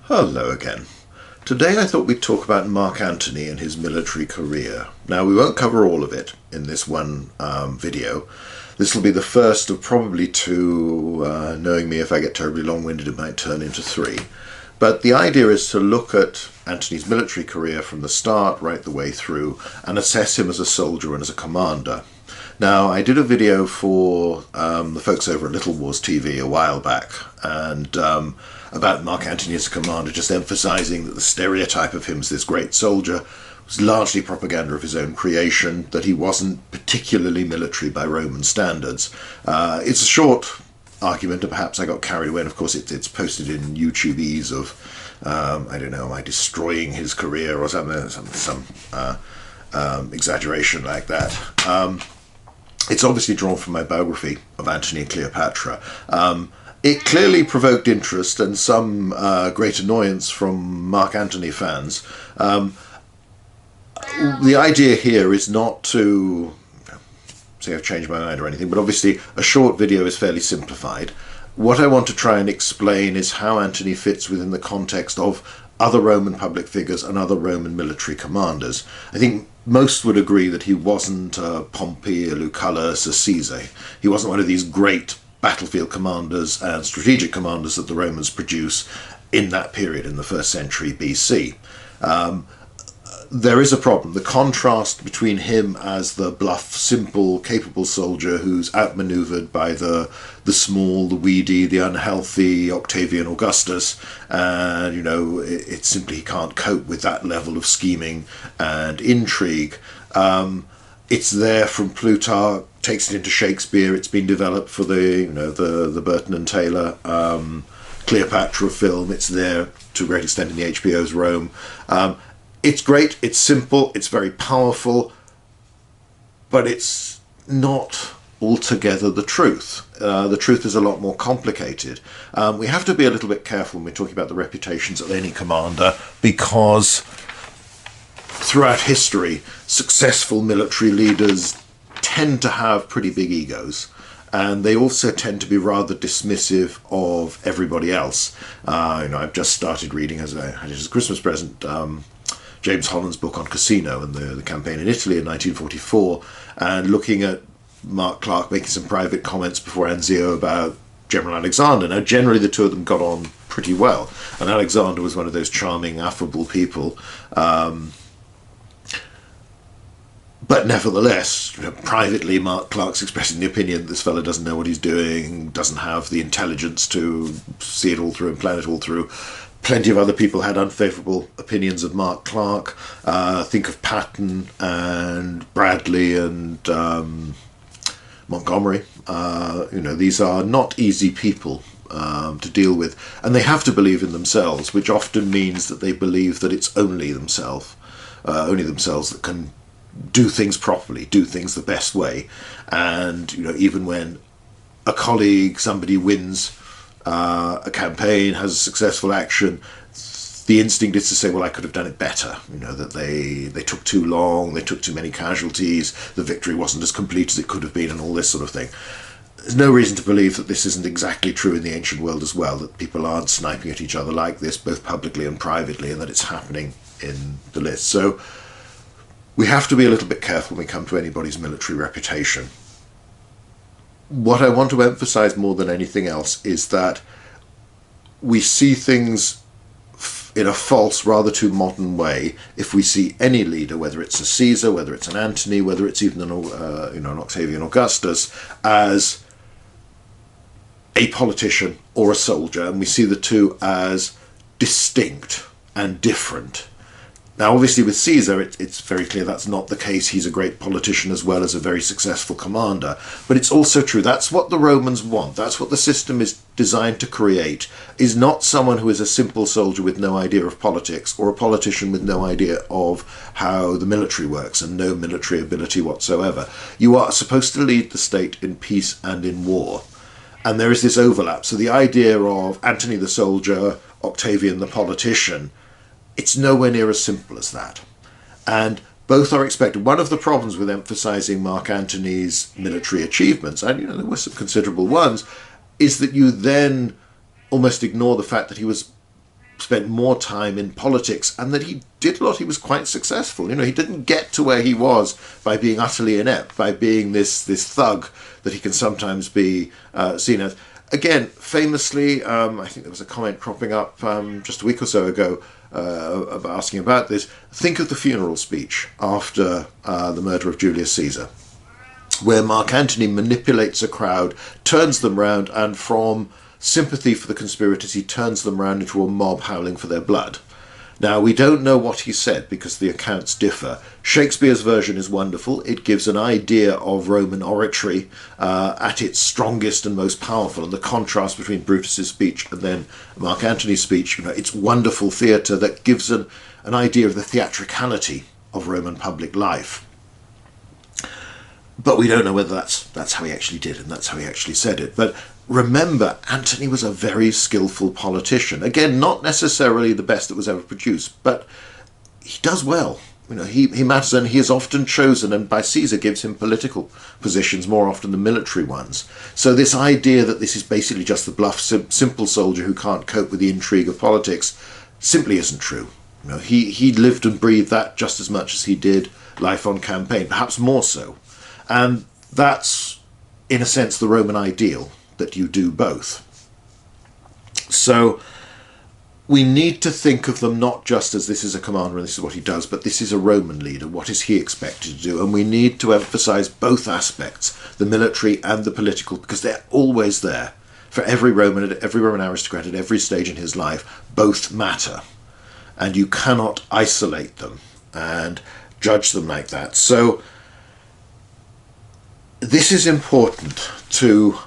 Hello again. Today I thought we'd talk about Mark Antony and his military career. Now, we won't cover all of it in this one video. This will be the first of probably two. Knowing me, if I get terribly long-winded it might turn into three. But the idea is to look at Antony's military career from the start right the way through and assess him as a soldier and as a commander. Now, I did a video for the folks over at Little Wars TV a while back, and about Mark Antony as a commander, just emphasising that the stereotype of him as this great soldier was largely propaganda of his own creation, that he wasn't particularly military by Roman standards. It's a short argument, and perhaps I got carried away, and of course it's posted in YouTube's of, I don't know, am I destroying his career or some exaggeration like that. It's obviously drawn from my biography of Antony and Cleopatra. It clearly provoked interest and some great annoyance from Mark Antony fans. The idea here is not to say I've changed my mind or anything, but obviously a short video is fairly simplified. What I want to try and explain is how Antony fits within the context of other Roman public figures and other Roman military commanders. I think most would agree that he wasn't a Pompey, a Lucullus, a Caesar. He wasn't one of these great battlefield commanders and strategic commanders that the Romans produce in that period, in the 1st century BC. There is a problem. The contrast between him as the bluff, simple, capable soldier who's outmaneuvered by the small, the weedy, the unhealthy Octavian Augustus, and it simply he can't cope with that level of scheming and intrigue. It's there from Plutarch, takes it into Shakespeare. It's been developed for the Burton and Taylor Cleopatra film. It's there to a great extent in the HBO's Rome. It's great, it's simple, it's very powerful, but it's not altogether the truth. The truth is a lot more complicated. We have to be a little bit careful when we're talking about the reputations of any commander, because throughout history, successful military leaders tend to have pretty big egos, and they also tend to be rather dismissive of everybody else. I've just started reading, as I had it as a Christmas present, James Holland's book on Casino and the campaign in Italy in 1944, and looking at Mark Clark making some private comments before Anzio about General Alexander. Now, generally the two of them got on pretty well, and Alexander was one of those charming, affable people. But nevertheless, privately, Mark Clark's expressing the opinion that this fellow doesn't know what he's doing, doesn't have the intelligence to see it all through and plan it all through. Plenty of other people had unfavourable opinions of Mark Clark. Think of Patton and Bradley and Montgomery. These are not easy people to deal with, and they have to believe in themselves, which often means that they believe that it's only themselves that can do things properly, do things the best way. And even when a colleague, somebody wins a campaign, has a successful action, the instinct is to say, well, I could have done it better. That they took too long, they took too many casualties, the victory wasn't as complete as it could have been, and all this sort of thing. There's no reason to believe that this isn't exactly true in the ancient world as well, that people aren't sniping at each other like this, both publicly and privately, and that it's happening in the list. So we have to be a little bit careful when we come to anybody's military reputation. What I want to emphasize more than anything else is that we see things in a false, rather too modern way if we see any leader, whether it's a Caesar, whether it's an Antony, whether it's even an Octavian Augustus, as a politician or a soldier, and we see the two as distinct and different. Now, obviously, with Caesar, it's very clear that's not the case. He's a great politician as well as a very successful commander. But it's also true, that's what the Romans want. That's what the system is designed to create, is not someone who is a simple soldier with no idea of politics, or a politician with no idea of how the military works and no military ability whatsoever. You are supposed to lead the state in peace and in war. And there is this overlap. So the idea of Antony the soldier, Octavian the politician, it's nowhere near as simple as that. And both are expected. One of the problems with emphasizing Mark Antony's military achievements, and there were some considerable ones, is that you then almost ignore the fact that he was spent more time in politics, and that he did a lot. He was quite successful. He didn't get to where he was by being utterly inept, by being this thug that he can sometimes be seen as. Again, famously, I think there was a comment cropping up just a week or so ago asking about this. Think of the funeral speech after the murder of Julius Caesar, where Mark Antony manipulates a crowd, turns them round, and from sympathy for the conspirators, he turns them round into a mob howling for their blood. Now, we don't know what he said because the accounts differ. Shakespeare's version is wonderful. It gives an idea of Roman oratory at its strongest and most powerful, and the contrast between Brutus's speech and then Mark Antony's speech. It's wonderful theatre that gives an idea of the theatricality of Roman public life. But we don't know whether that's how he actually did and that's how he actually said it. But remember, Antony was a very skillful politician. Again, not necessarily the best that was ever produced, but he does well. He matters, and he is often chosen, and by Caesar gives him political positions more often than military ones. So this idea that this is basically just the bluff, simple soldier who can't cope with the intrigue of politics simply isn't true. He lived and breathed that just as much as he did life on campaign, perhaps more so. And that's, in a sense, the Roman ideal, that you do both. So we need to think of them not just as this is a commander and this is what he does, but this is a Roman leader. What is he expected to do? And we need to emphasize both aspects, the military and the political, because they're always there. For every Roman aristocrat at every stage in his life, both matter. And you cannot isolate them and judge them like that. So this is important to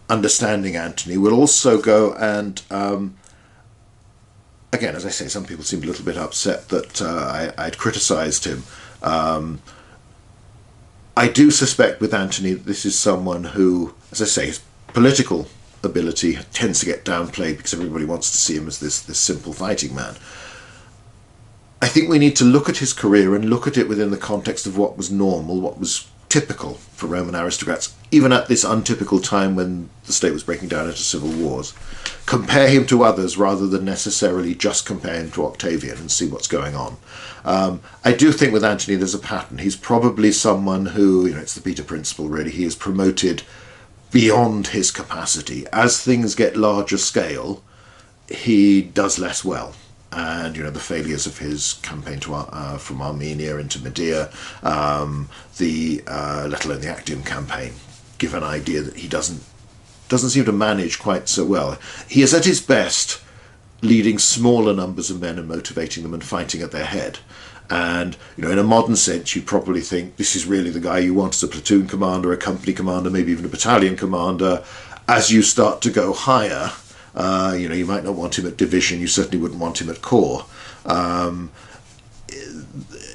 understanding Antony. We'll also go and, again, as I say, some people seemed a little bit upset that I'd criticised him. I do suspect with Antony that this is someone who, as I say, his political ability tends to get downplayed because everybody wants to see him as this simple fighting man. I think we need to look at his career and look at it within the context of what was normal, what was typical for Roman aristocrats, even at this untypical time when the state was breaking down into civil wars. Compare him to others rather than necessarily just compare him to Octavian and see what's going on. I do think with Antony there's a pattern. He's probably someone who, it's the Peter principle really, he is promoted beyond his capacity. As things get larger scale, he does less well. And the failures of his campaign from Armenia into Medea, let alone the Actium campaign, give an idea that he doesn't seem to manage quite so well. He is at his best leading smaller numbers of men and motivating them and fighting at their head. And in a modern sense, you probably think this is really the guy you want as a platoon commander, a company commander, maybe even a battalion commander. As you start to go higher, you might not want him at division, you certainly wouldn't want him at corps.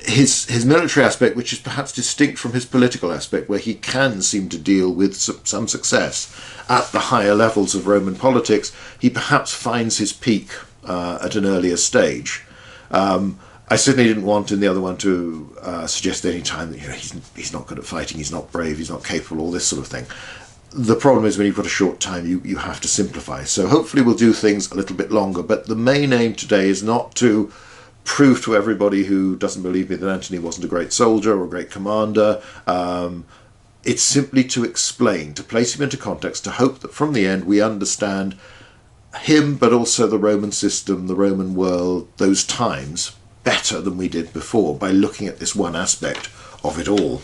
His military aspect, which is perhaps distinct from his political aspect, where he can seem to deal with some success at the higher levels of Roman politics, he perhaps finds his peak at an earlier stage. I certainly didn't want in the other one to suggest any time that he's not good at fighting, he's not brave, he's not capable, all this sort of thing. The problem is when you've got a short time, you have to simplify. So hopefully we'll do things a little bit longer. But the main aim today is not to prove to everybody who doesn't believe me that Antony wasn't a great soldier or a great commander. It's simply to explain, to place him into context, to hope that from the end we understand him, but also the Roman system, the Roman world, those times, better than we did before by looking at this one aspect of it all.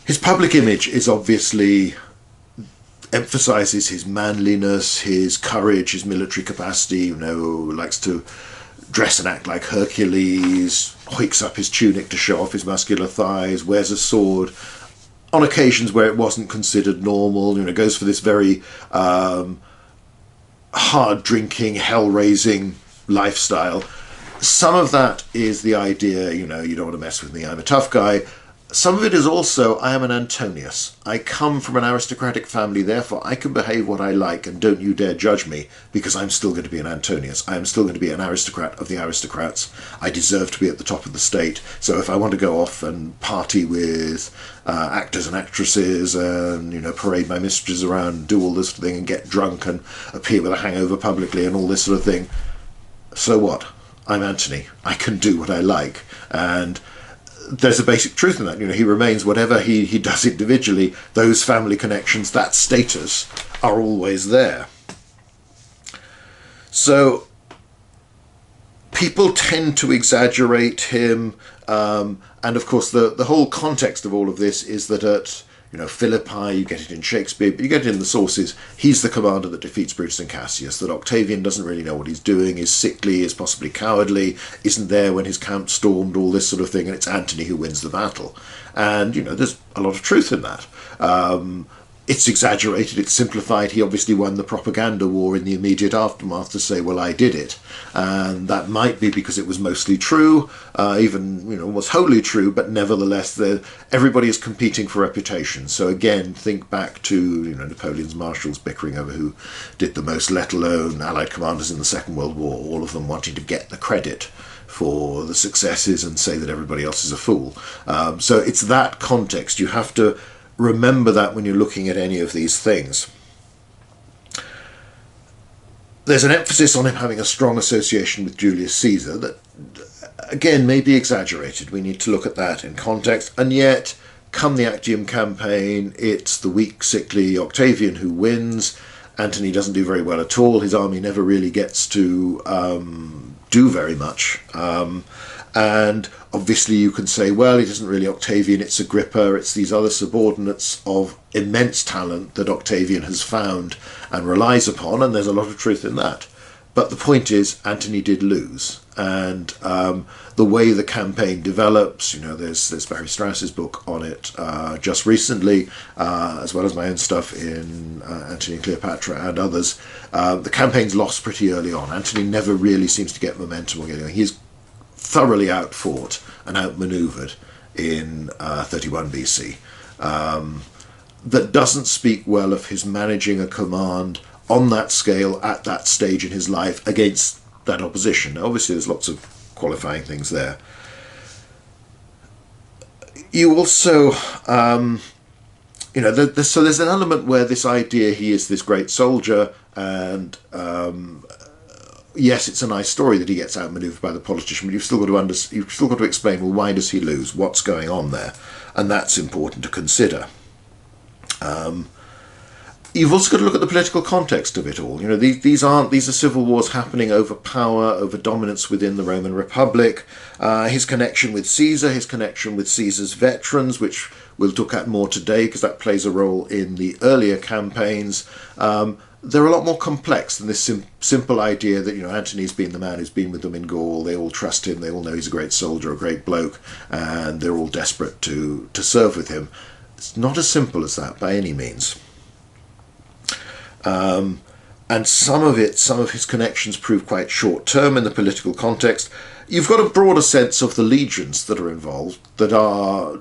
His public image is obviously emphasises his manliness, his courage, his military capacity, likes to dress and act like Hercules, hoiks up his tunic to show off his muscular thighs, wears a sword on occasions where it wasn't considered normal, goes for this very hard-drinking, hell-raising lifestyle. Some of that is the idea, you don't want to mess with me, I'm a tough guy. Some of it is also, I am an Antonius. I come from an aristocratic family, therefore I can behave what I like, and don't you dare judge me, because I'm still going to be an Antonius. I am still going to be an aristocrat of the aristocrats. I deserve to be at the top of the state. So if I want to go off and party with actors and actresses and, parade my mistresses around, do all this sort of thing, and get drunk and appear with a hangover publicly and all this sort of thing, so what? I'm Antony. I can do what I like. And there's a basic truth in that. He remains whatever he does individually. Those family connections, that status, are always there. So people tend to exaggerate him, and of course the whole context of all of this is that at Philippi, you get it in Shakespeare, but you get it in the sources, he's the commander that defeats Brutus and Cassius, that Octavian doesn't really know what he's doing, is sickly, is possibly cowardly, isn't there when his camp stormed, all this sort of thing, and it's Antony who wins the battle. And, there's a lot of truth in that. It's exaggerated, it's simplified. He obviously won the propaganda war in the immediate aftermath to say, well, I did it. And that might be because it was mostly true, even, was wholly true, but nevertheless, everybody is competing for reputation. So again, think back to, Napoleon's marshals bickering over who did the most, let alone Allied commanders in the Second World War, all of them wanting to get the credit for the successes and say that everybody else is a fool. So it's that context. You have to remember that when you're looking at any of these things. There's an emphasis on him having a strong association with Julius Caesar that, again, may be exaggerated. We need to look at that in context. And yet, come the Actium campaign, it's the weak, sickly Octavian who wins. Antony doesn't do very well at all. His army never really gets to do very much. And obviously you can say, well, it isn't really Octavian, it's Agrippa, it's these other subordinates of immense talent that Octavian has found and relies upon, and there's a lot of truth in that. But the point is, Antony did lose. And the way the campaign develops, there's Barry Strauss's book on it just recently, as well as my own stuff in Antony and Cleopatra and others. The campaign's lost pretty early on. Antony never really seems to get momentum or getting. He's thoroughly outfought and outmaneuvered in 31 BC. That doesn't speak well of his managing a command on that scale at that stage in his life against that opposition. Now, obviously, there's lots of qualifying things there. You also, so there's an element where this idea he is this great soldier and yes, it's a nice story that he gets outmaneuvered by the politician, but you've still got to explain, well, why does he lose? What's going on there? And that's important to consider. You've also got to look at the political context of it all. These are civil wars happening over power, over dominance within the Roman Republic. His connection with Caesar, his connection with Caesar's veterans, which we'll look at more today because that plays a role in the earlier campaigns. They're a lot more complex than this simple idea that, Antony's been the man who's been with them in Gaul, they all trust him, they all know he's a great soldier, a great bloke, and they're all desperate to serve with him. It's not as simple as that by any means. And some of his connections prove quite short-term in the political context. You've got a broader sense of the legions that are involved, that are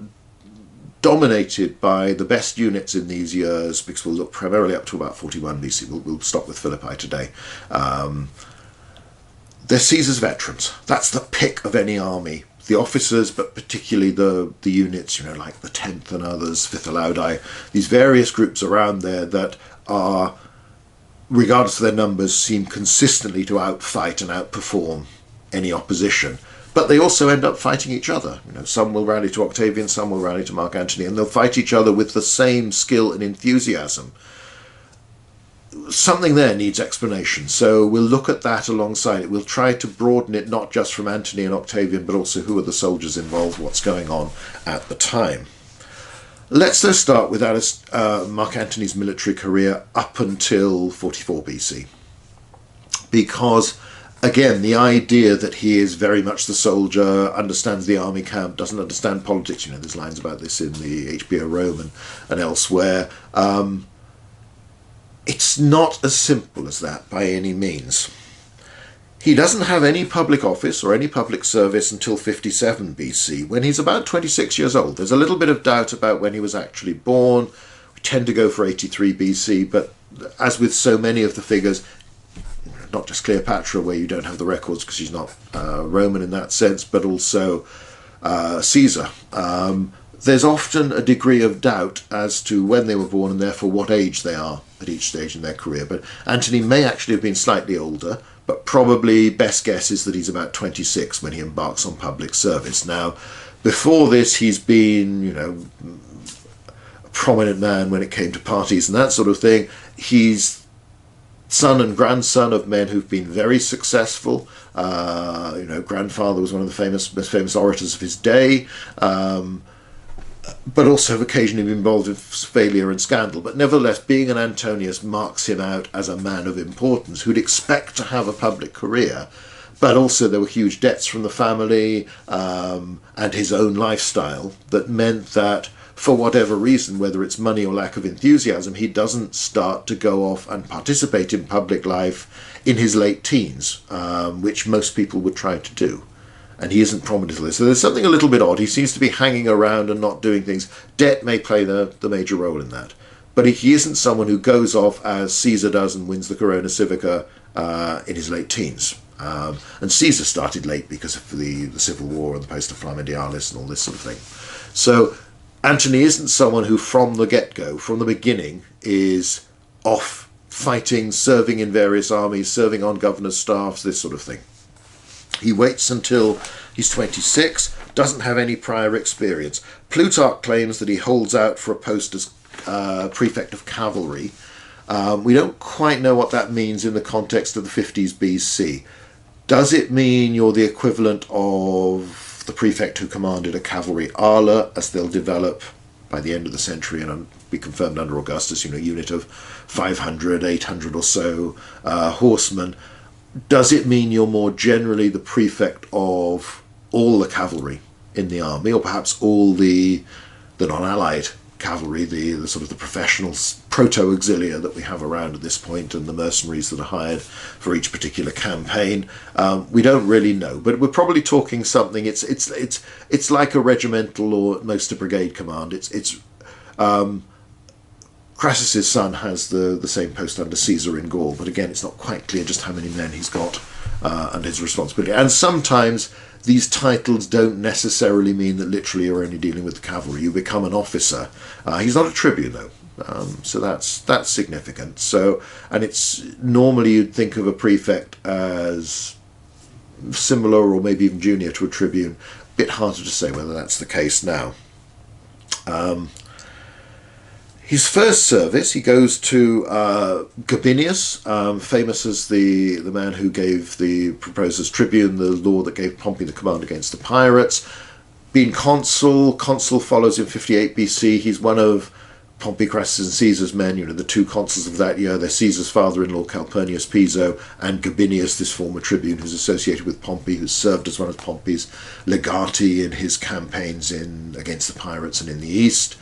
dominated by the best units in these years, because we'll look primarily up to about 41 BC. We'll stop with Philippi today. They're Caesar's veterans. That's the pick of any army. The officers, but particularly the units, like the 10th and others, 5th Alaudi, these various groups around there that are, regardless of their numbers, seem consistently to outfight and outperform any opposition. But they also end up fighting each other. Some will rally to Octavian, some will rally to Mark Antony, and they'll fight each other with the same skill and enthusiasm. Something there needs explanation, so we'll look at that alongside it. We'll try to broaden it not just from Antony and Octavian, but also who are the soldiers involved, what's going on at the time. Let's though start with Mark Antony's military career up until 44 BC. Because, again, the idea that he is very much the soldier, understands the army camp, doesn't understand politics, there's lines about this in the HBO Rome and elsewhere. It's not as simple as that by any means. He doesn't have any public office or any public service until 57 BC, when he's about 26 years old. There's a little bit of doubt about when he was actually born. We tend to go for 83 BC, but as with so many of the figures, not just Cleopatra, where you don't have the records because she's not Roman in that sense, but also Caesar. There's often a degree of doubt as to when they were born and therefore what age they are at each stage in their career. But Antony may actually have been slightly older, but probably best guess is that he's about 26 when he embarks on public service. Now, before this, he's been, a prominent man when it came to parties and that sort of thing. He's son and grandson of men who've been very successful. Grandfather was one of the most famous orators of his day. But also have occasionally been involved in failure and scandal. But nevertheless, being an Antonius marks him out as a man of importance who'd expect to have a public career, but also there were huge debts from the family and his own lifestyle that meant that for whatever reason, whether it's money or lack of enthusiasm, he doesn't start to go off and participate in public life in his late teens, which most people would try to do. And he isn't prominent in this. So there's something a little bit odd. He seems to be hanging around and not doing things. Debt may play the major role in that. But he isn't someone who goes off as Caesar does and wins the Corona Civica in his late teens. And Caesar started late because of the Civil War and the Posta Flaminialis and all this sort of thing. So Antony isn't someone who from the get-go, from the beginning, is off fighting, serving in various armies, serving on governor's staffs, this sort of thing. He waits until he's 26, doesn't have any prior experience. Plutarch claims that he holds out for a post as prefect of cavalry. We don't quite know what that means in the context of the 50s BC. Does it mean you're the equivalent of the prefect who commanded a cavalry ala, as they'll develop by the end of the century and be confirmed under Augustus, a unit of 500, 800 or so horsemen? Does it mean you're more generally the prefect of all the cavalry in the army, or perhaps all the non-allied cavalry, the sort of the professional proto-auxilia that we have around at this point, and the mercenaries that are hired for each particular campaign? We don't really know, but we're probably talking something. It's like a regimental or at most a brigade command. Crassus's son has the same post under Caesar in Gaul, but again, it's not quite clear just how many men he's got and his responsibility. And sometimes these titles don't necessarily mean that literally you're only dealing with the cavalry. You become an officer. He's not a tribune, though, so that's significant. So, and it's normally you'd think of a prefect as similar or maybe even junior to a tribune. A bit harder to say whether that's the case now. His first service, he goes to Gabinius, famous as the man who proposed as tribune the law that gave Pompey the command against the pirates. Being consul follows in 58 BC. He's one of Pompey, Crassus and Caesar's men, the two consuls of that year. They're Caesar's father-in-law, Calpurnius Piso, and Gabinius, this former tribune who's associated with Pompey, who's served as one of Pompey's legati in his campaigns against the pirates and in the east.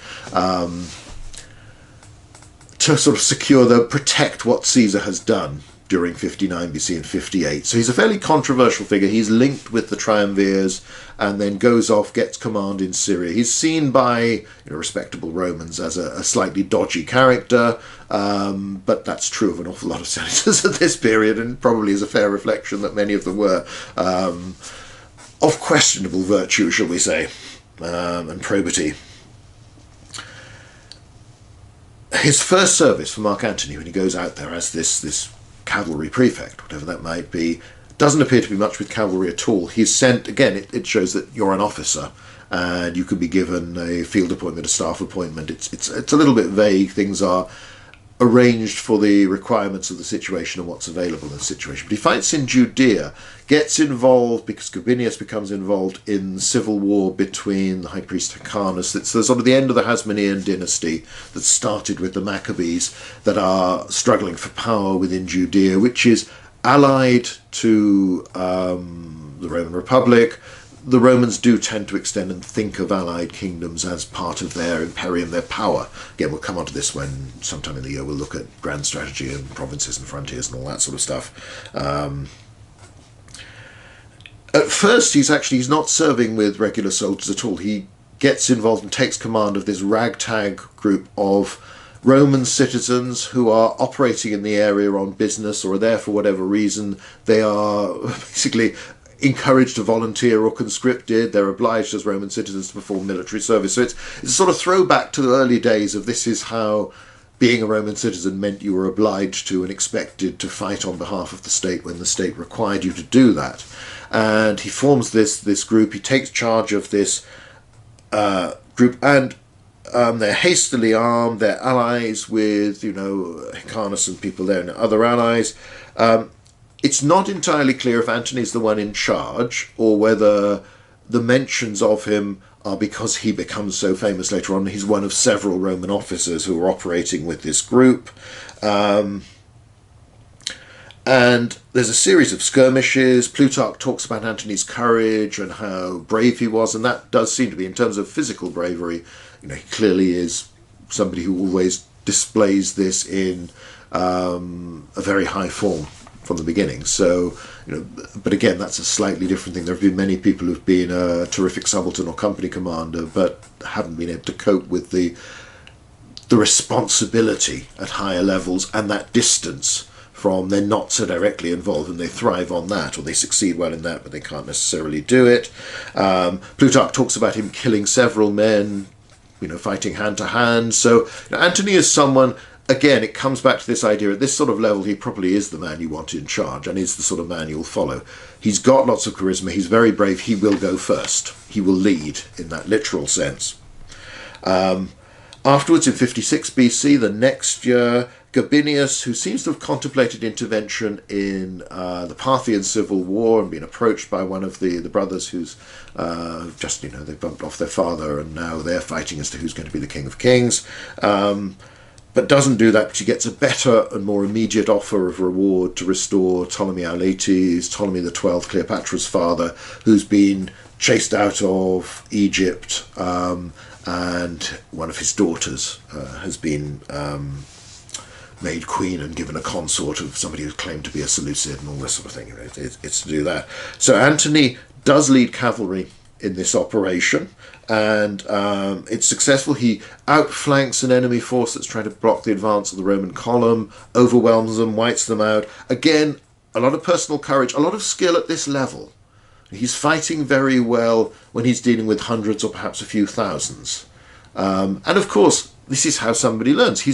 To sort of protect what Caesar has done during 59 BC and 58. So he's a fairly controversial figure. He's linked with the triumvirs and then goes off, gets command in Syria. He's seen by respectable Romans as a slightly dodgy character, but that's true of an awful lot of senators at this period, and probably is a fair reflection that many of them were of questionable virtue, shall we say, and probity. His first service for Mark Antony, when he goes out there as this cavalry prefect, whatever that might be, doesn't appear to be much with cavalry at all. He's sent, again, it shows that you're an officer and you can be given a field appointment, a staff appointment. It's a little bit vague. Things are arranged for the requirements of the situation and what's available in the situation. But he fights in Judea, gets involved because Gabinius becomes involved in the civil war between the high priest Hyrcanus. It's the sort of the end of the Hasmonean dynasty that started with the Maccabees, that are struggling for power within Judea, which is allied to the Roman Republic. The Romans do tend to extend and think of allied kingdoms as part of their imperium, their power. Again, we'll come on to this when sometime in the year we'll look at grand strategy and provinces and frontiers and all that sort of stuff. At first, he's not serving with regular soldiers at all. He gets involved and takes command of this ragtag group of Roman citizens who are operating in the area on business or are there for whatever reason. They are basically encouraged to volunteer or conscripted. They're obliged as Roman citizens to perform military service. So it's a sort of throwback to the early days of this is how being a Roman citizen meant you were obliged to and expected to fight on behalf of the state when the state required you to do that. And he forms this group. He takes charge of this group, and they're hastily armed. They're allies with, Hyrcanus and people there and other allies. It's not entirely clear if Antony's the one in charge or whether the mentions of him are because he becomes so famous later on. He's one of several Roman officers who are operating with this group. And there's a series of skirmishes. Plutarch talks about Antony's courage and how brave he was, and that does seem to be, in terms of physical bravery, he clearly is somebody who always displays this in a very high form from the beginning. So, but again, that's a slightly different thing. There have been many people who've been a terrific subaltern or company commander, but haven't been able to cope with the responsibility at higher levels and that distance from they're not so directly involved, and they thrive on that, or they succeed well in that, but they can't necessarily do it. Plutarch talks about him killing several men, fighting hand to hand. So Antony is someone, again, it comes back to this idea, at this sort of level, he probably is the man you want in charge, and is the sort of man you'll follow. He's got lots of charisma, he's very brave, he will go first. He will lead, in that literal sense. Afterwards, in 56 BC, the next year, Gabinius, who seems to have contemplated intervention in the Parthian civil war and been approached by one of the brothers who's they bumped off their father and now they're fighting as to who's going to be the King of Kings, but doesn't do that because he gets a better and more immediate offer of reward to restore Ptolemy Auletes, Ptolemy the 12th, Cleopatra's father, who's been chased out of Egypt, and one of his daughters has been made queen and given a consort of somebody who claimed to be a Seleucid and all this sort of thing. It's to do that. So Antony does lead cavalry in this operation, and it's successful. He outflanks an enemy force that's trying to block the advance of the Roman column, overwhelms them, wipes them out. Again, a lot of personal courage, a lot of skill at this level. He's fighting very well when he's dealing with hundreds or perhaps a few thousands. And of course, this is how somebody learns. He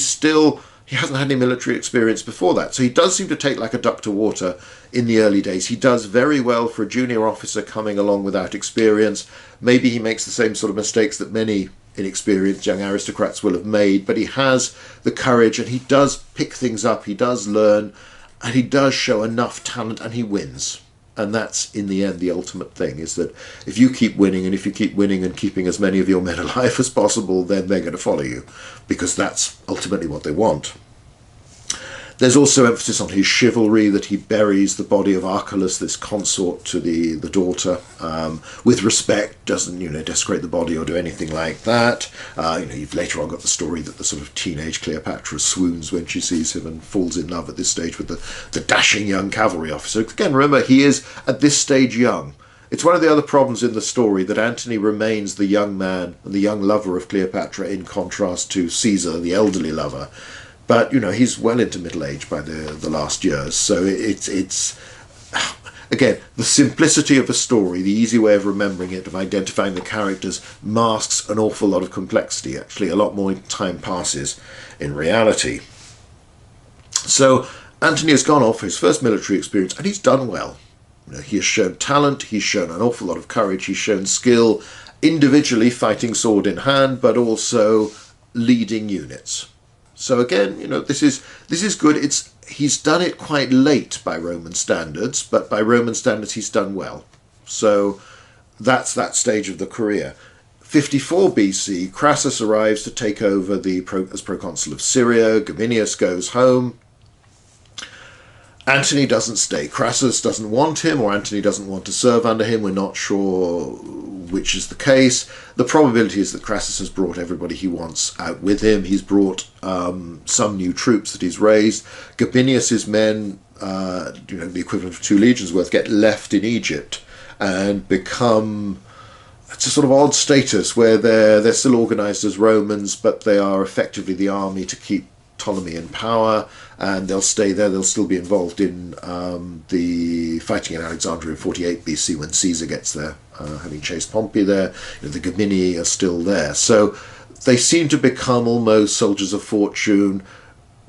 hasn't had any military experience before that. So he does seem to take like a duck to water in the early days. He does very well for a junior officer coming along without experience. Maybe he makes the same sort of mistakes that many inexperienced young aristocrats will have made, but he has the courage and he does pick things up, he does learn, and he does show enough talent, and he wins. And that's, in the end, the ultimate thing, is that if you keep winning, and if you keep winning and keeping as many of your men alive as possible, then they're going to follow you, because that's ultimately what they want. There's also emphasis on his chivalry, that he buries the body of Archelaus, this consort to the daughter, with respect, doesn't desecrate the body or do anything like that. You've later on got the story that the sort of teenage Cleopatra swoons when she sees him and falls in love at this stage with the dashing young cavalry officer. Again, remember, he is at this stage young. It's one of the other problems in the story that Antony remains the young man and the young lover of Cleopatra, in contrast to Caesar, the elderly lover. But, he's well into middle age by the last years. So it's again, the simplicity of a story, the easy way of remembering it, of identifying the characters, masks an awful lot of complexity. Actually, a lot more time passes in reality. So Antony has gone off for his first military experience, and he's done well. He has shown talent, he's shown an awful lot of courage, he's shown skill, individually fighting sword in hand, but also leading units. So again, this is good. He's done it quite late by Roman standards, but by Roman standards he's done well. So that's that stage of the career. 54 BC, Crassus arrives to take over as proconsul of Syria. Gabinius goes home. Antony doesn't stay. Crassus doesn't want him, or Antony doesn't want to serve under him. We're not sure which is the case. The probability is that Crassus has brought everybody he wants out with him. He's brought some new troops that he's raised. Gabinius's men, the equivalent of 2 legions worth, get left in Egypt. and become it's a sort of odd status where they're still organised as Romans, but they are effectively the army to keep Ptolemy in power, and they'll stay there. They'll still be involved in the fighting in Alexandria in 48 BC when Caesar gets there, having chased Pompey there. The Gabini are still there. So they seem to become almost soldiers of fortune.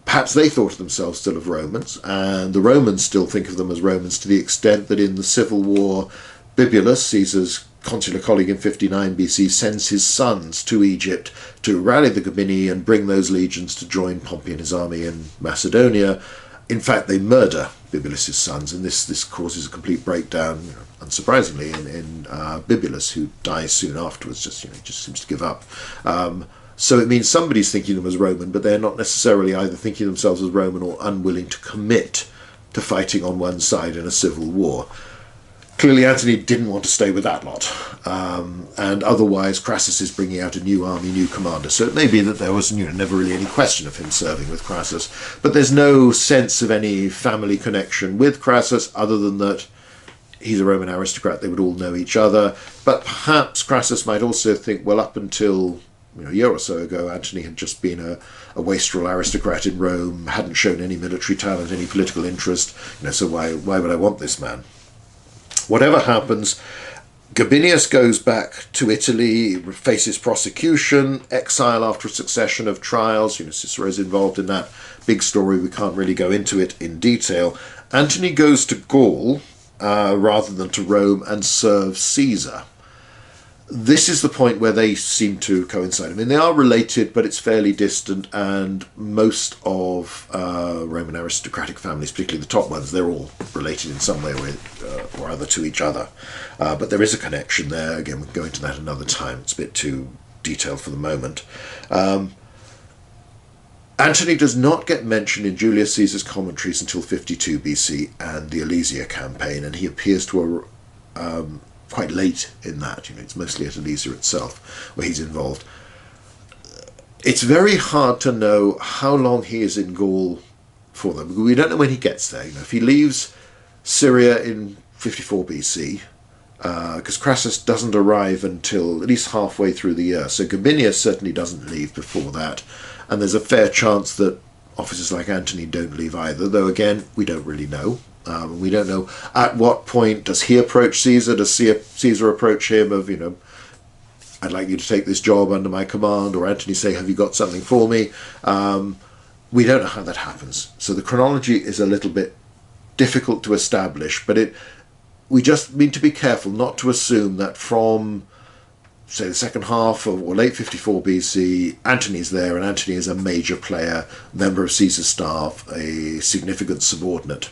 Perhaps they thought of themselves still as Romans, and the Romans still think of them as Romans to the extent that in the civil war, Bibulus, Caesar's consular colleague in 59 BC, sends his sons to Egypt to rally the Gabini and bring those legions to join Pompey and his army in Macedonia. In fact, they murder Bibulus's sons, and this causes a complete breakdown, unsurprisingly, in Bibulus, who dies soon afterwards. Just seems to give up. So it means somebody's thinking of them as Roman, but they're not necessarily either thinking of themselves as Roman or unwilling to commit to fighting on one side in a civil war. Clearly, Antony didn't want to stay with that lot, and otherwise Crassus is bringing out a new army, new commander. So it may be that there was never really any question of him serving with Crassus, but there's no sense of any family connection with Crassus other than that he's a Roman aristocrat. They would all know each other, but perhaps Crassus might also think, well, up until a year or so ago, Antony had just been a wastrel aristocrat in Rome, hadn't shown any military talent, any political interest. So why would I want this man? Whatever happens, Gabinius goes back to Italy, faces prosecution, exile after a succession of trials. Cicero's involved in that big story. We can't really go into it in detail. Antony goes to Gaul rather than to Rome and serves Caesar. This is the point where they seem to coincide. I mean, they are related, but it's fairly distant, and most of Roman aristocratic families, particularly the top ones, they're all related in some way or other to each other. But there is a connection there. Again, we can go into that another time. It's a bit too detailed for the moment. Antony does not get mentioned in Julius Caesar's commentaries until 52 BC and the Alesia campaign, and he appears to quite late in that. It's mostly at Alesia itself where he's involved. It's very hard to know how long he is in Gaul for them. We don't know when he gets there. If he leaves Syria in 54 BC, because Crassus doesn't arrive until at least halfway through the year, so Gabinius certainly doesn't leave before that, and there's a fair chance that officers like Antony don't leave either, though again, we don't really know. We don't know at what point does he approach Caesar, does Caesar approach him of, I'd like you to take this job under my command, or Antony say, have you got something for me? We don't know how that happens. So the chronology is a little bit difficult to establish, but we just need to be careful not to assume that from, say, the second half of, or late 54 BC, Antony's there, and Antony is a major player, member of Caesar's staff, a significant subordinate.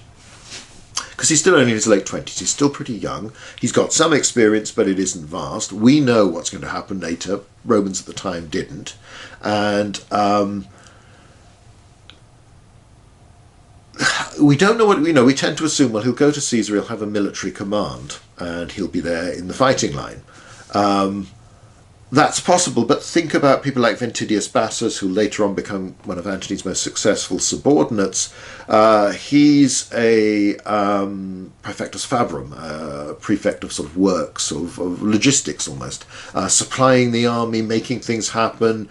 Because he's still only in his late 20s, he's still pretty young. He's got some experience, but it isn't vast. We know what's going to happen later. Romans at the time didn't. And we don't know what we know. We tend to assume, well, he'll go to Caesar, he'll have a military command, and he'll be there in the fighting line. That's possible, but think about people like Ventidius Bassus, who later on become one of Antony's most successful subordinates. He's a praefectus fabrum, prefect of sort of works, of logistics almost, supplying the army, making things happen,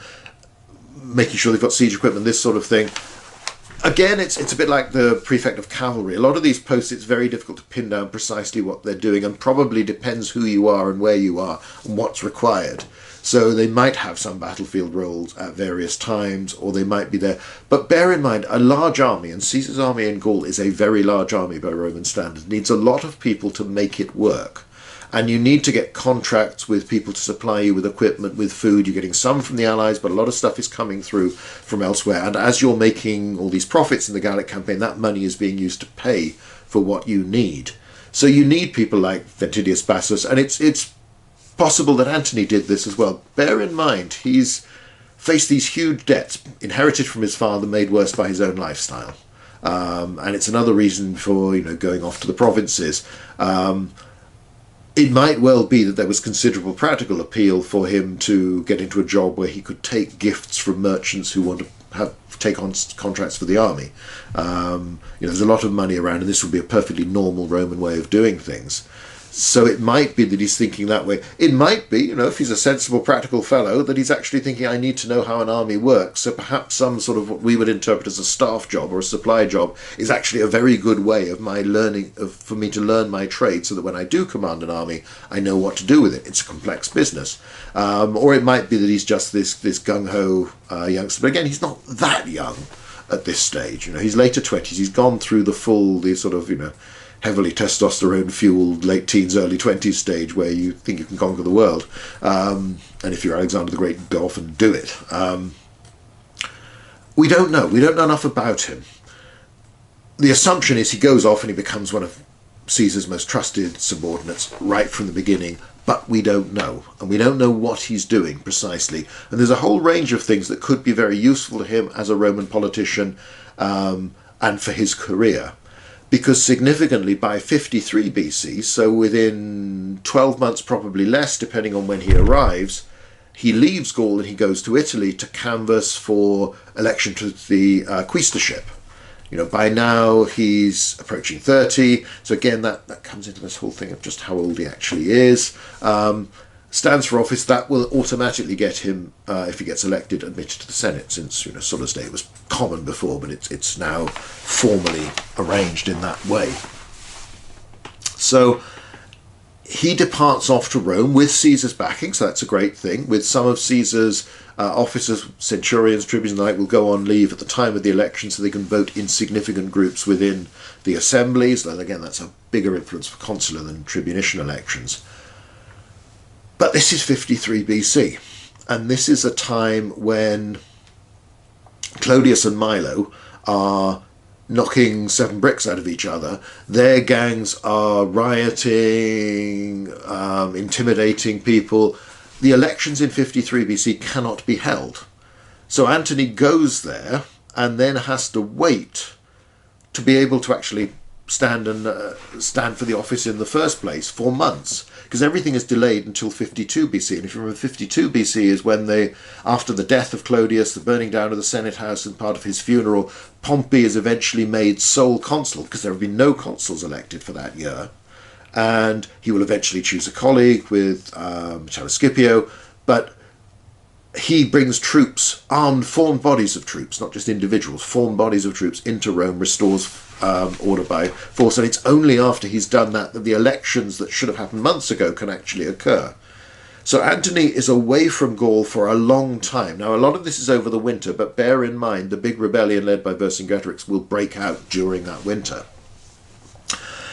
making sure they've got siege equipment, this sort of thing. Again, it's a bit like the prefect of cavalry. A lot of these posts, it's very difficult to pin down precisely what they're doing, and probably depends who you are and where you are and what's required. So they might have some battlefield roles at various times, or they might be there. But bear in mind, a large army, and Caesar's army in Gaul is a very large army by Roman standards, needs a lot of people to make it work. And you need to get contracts with people to supply you with equipment, with food. You're getting some from the Allies, but a lot of stuff is coming through from elsewhere. And as you're making all these profits in the Gallic campaign, that money is being used to pay for what you need. So you need people like Ventidius Bassus, and it's possible that Antony did this as well. Bear in mind, he's faced these huge debts inherited from his father, made worse by his own lifestyle. And it's another reason for going off to the provinces. It might well be that there was considerable practical appeal for him to get into a job where he could take gifts from merchants who want to take on contracts for the army. There's a lot of money around, and this would be a perfectly normal Roman way of doing things. So it might be that he's thinking that way. It might be, if he's a sensible, practical fellow, that he's actually thinking, I need to know how an army works. So perhaps some sort of what we would interpret as a staff job or a supply job is actually a very good way of for me to learn my trade, so that when I do command an army, I know what to do with it. It's a complex business. Or it might be that he's just this gung-ho youngster. But again, he's not that young at this stage. He's later 20s. He's gone through the sort of, heavily testosterone-fueled late teens, early 20s stage where you think you can conquer the world. And if you're Alexander the Great, go off and do it. We don't know. We don't know enough about him. The assumption is he goes off and he becomes one of Caesar's most trusted subordinates right from the beginning, but we don't know. And we don't know what he's doing precisely. And there's a whole range of things that could be very useful to him as a Roman politician and for his career. Because significantly by 53 BC, so within 12 months, probably less, depending on when he arrives, he leaves Gaul and he goes to Italy to canvass for election to the quaestorship. By now he's approaching 30, so again that comes into this whole thing of just how old he actually is. Stands for office. That will automatically get him, if he gets elected, admitted to the Senate, since Sulla's day was common before, but it's now formally arranged in that way. So he departs off to Rome with Caesar's backing, so that's a great thing. With some of Caesar's officers, centurions, tribunes and the like, will go on leave at the time of the election so they can vote in significant groups within the assemblies. And again, that's a bigger influence for consular than tribunician elections. But this is 53 BC, and this is a time when Clodius and Milo are knocking 7 bricks out of each other. Their gangs are rioting, intimidating people. The elections in 53 BC cannot be held. So Antony goes there and then has to wait to be able to actually stand for the office in the first place for months, because everything is delayed until 52 BC. And if you remember, 52 BC is when after the death of Clodius, the burning down of the Senate house and part of his funeral, Pompey is eventually made sole consul, because there have been no consuls elected for that year. And he will eventually choose a colleague with Metellus Scipio, but he brings troops, formed bodies of troops, not just individuals, formed bodies of troops into Rome, restores order by force, and it's only after he's done that the elections that should have happened months ago can actually occur. So Antony is away from Gaul for a long time. Now, a lot of this is over the winter, but bear in mind the big rebellion led by Vercingetorix will break out during that winter.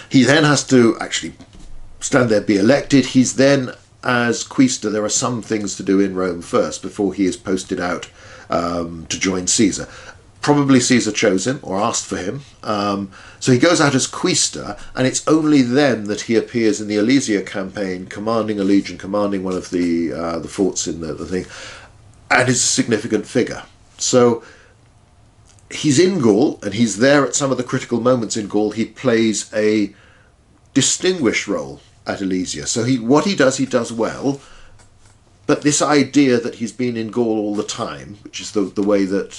He then has to actually stand there, be elected. He's then, as quaestor, there are some things to do in Rome first before he is posted out to join Caesar. Probably Caesar chose him or asked for him. So he goes out as quaestor, and it's only then that he appears in the Alesia campaign, commanding a legion, commanding one of the forts in the thing, and is a significant figure. So he's in Gaul, and he's there at some of the critical moments in Gaul. He plays a distinguished role at Alesia. So what he does well. But this idea that he's been in Gaul all the time, which is the way that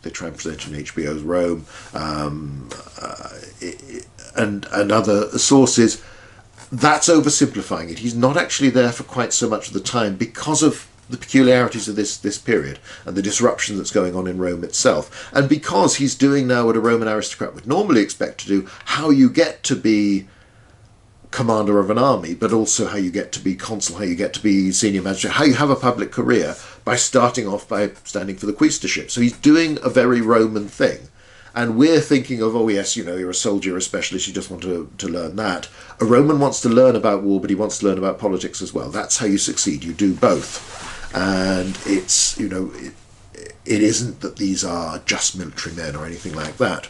they try and present in HBO's Rome and other sources, that's oversimplifying it. He's not actually there for quite so much of the time because of the peculiarities of this period and the disruption that's going on in Rome itself, and because he's doing now what a Roman aristocrat would normally expect to do, how you get to be commander of an army, but also how you get to be consul, how you get to be senior magistrate, how you have a public career by starting off by standing for the quaestorship. So he's doing a very Roman thing. And we're thinking of, oh yes, you're a soldier, a specialist, you just want to learn that. A Roman wants to learn about war, but he wants to learn about politics as well. That's how you succeed. You do both. And it's, it isn't that these are just military men or anything like that.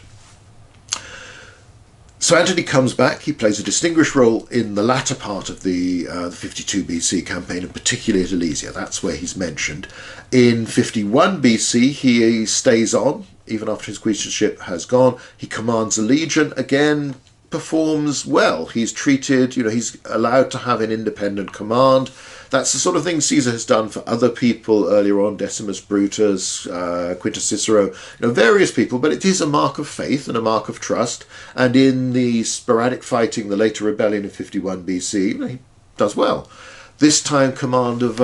So Antony comes back. He plays a distinguished role in the latter part of the 52 BC campaign, and particularly at Alesia. That's where he's mentioned. In 51 BC, he stays on, even after his quaestorship has gone. He commands a legion, again, performs well. He's treated, he's allowed to have an independent command. That's the sort of thing Caesar has done for other people earlier on, Decimus Brutus, Quintus Cicero, various people, but it is a mark of faith and a mark of trust. And in the sporadic fighting, the later rebellion of 51 BC, he does well. This time command of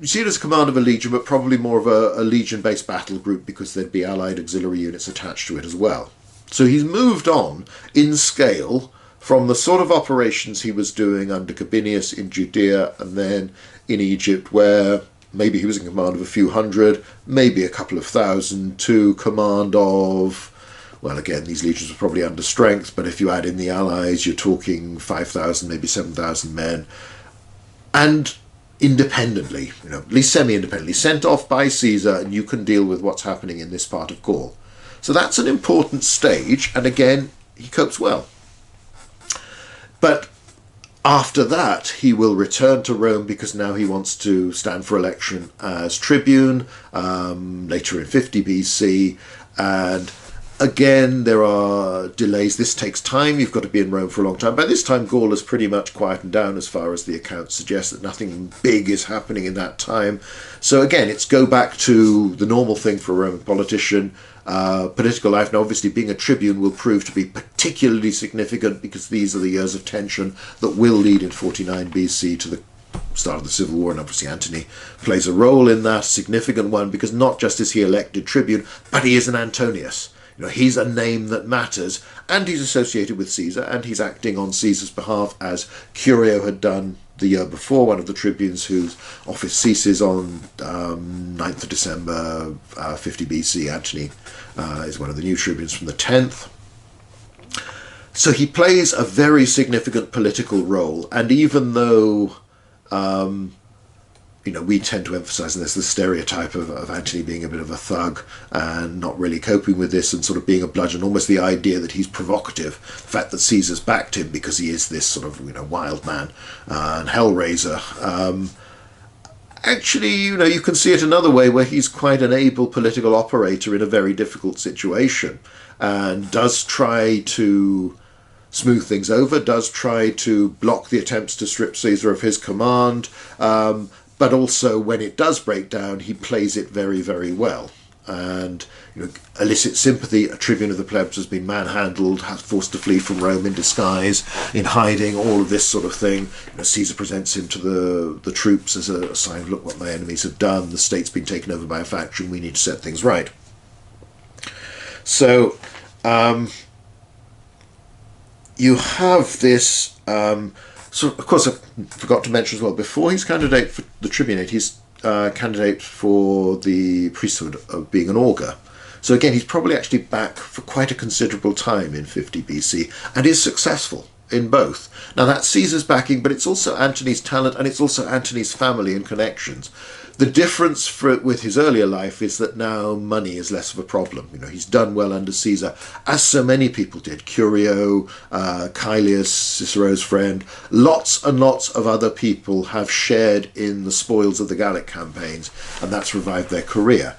you see it as command of a legion, but probably more of a legion-based battle group because there'd be allied auxiliary units attached to it as well. So he's moved on in scale from the sort of operations he was doing under Gabinius in Judea and then in Egypt, where maybe he was in command of a few hundred, maybe a couple of thousand, to command of, well, again, these legions were probably under strength, but if you add in the allies, you're talking 5,000, maybe 7,000 men. And independently, at least semi-independently, sent off by Caesar, and you can deal with what's happening in this part of Gaul. So that's an important stage, and again, he copes well. But after that, he will return to Rome because now he wants to stand for election as tribune, later in 50 BC, and again, there are delays. This takes time. You've got to be in Rome for a long time. By this time, Gaul has pretty much quietened down as far as the accounts suggest that nothing big is happening in that time. So again, it's go back to the normal thing for a Roman politician. Political life. Now, obviously, being a tribune will prove to be particularly significant because these are the years of tension that will lead in 49 BC to the start of the Civil War, and obviously Antony plays a role in that, a significant one, because not just is he elected tribune, but he is an Antonius. He's a name that matters, and he's associated with Caesar, and he's acting on Caesar's behalf, as Curio had done the year before, one of the tribunes whose office ceases on 9th of December 50 BC. Antony is one of the new tribunes from the 10th. So he plays a very significant political role, and even though we tend to emphasize, and there's the stereotype of Antony being a bit of a thug and not really coping with this and sort of being a bludgeon, almost the idea that he's provocative, the fact that Caesar's backed him because he is this sort of, wild man and hellraiser. Actually, you can see it another way where he's quite an able political operator in a very difficult situation and does try to smooth things over, does try to block the attempts to strip Caesar of his command, but also when it does break down, he plays it very, very well. And elicits sympathy. A tribune of the plebs has been manhandled, has forced to flee from Rome in disguise, in hiding, all of this sort of thing. Caesar presents him to the troops as a sign of, look what my enemies have done, the state's been taken over by a faction, we need to set things right. So you have this... So, of course, I forgot to mention as well, before he's candidate for the tribunate, he's candidate for the priesthood of being an augur. So again, he's probably actually back for quite a considerable time in 50 BC, and is successful in both. Now, that's Caesar's backing, but it's also Antony's talent, and it's also Antony's family and connections. The difference with his earlier life is that now money is less of a problem. He's done well under Caesar, as so many people did. Curio, Caelius, Cicero's friend, lots and lots of other people have shared in the spoils of the Gallic campaigns, and that's revived their career.